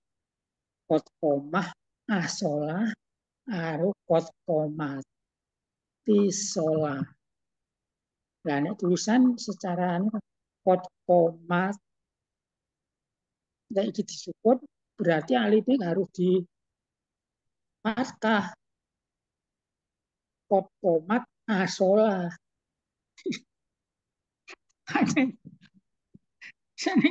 S2: kotkomah asolah aru kotkomati solah. Nah, ini tulisan secara kotkomat nah, ini disebut berarti alifnya harus di fathah kotkomat asolah.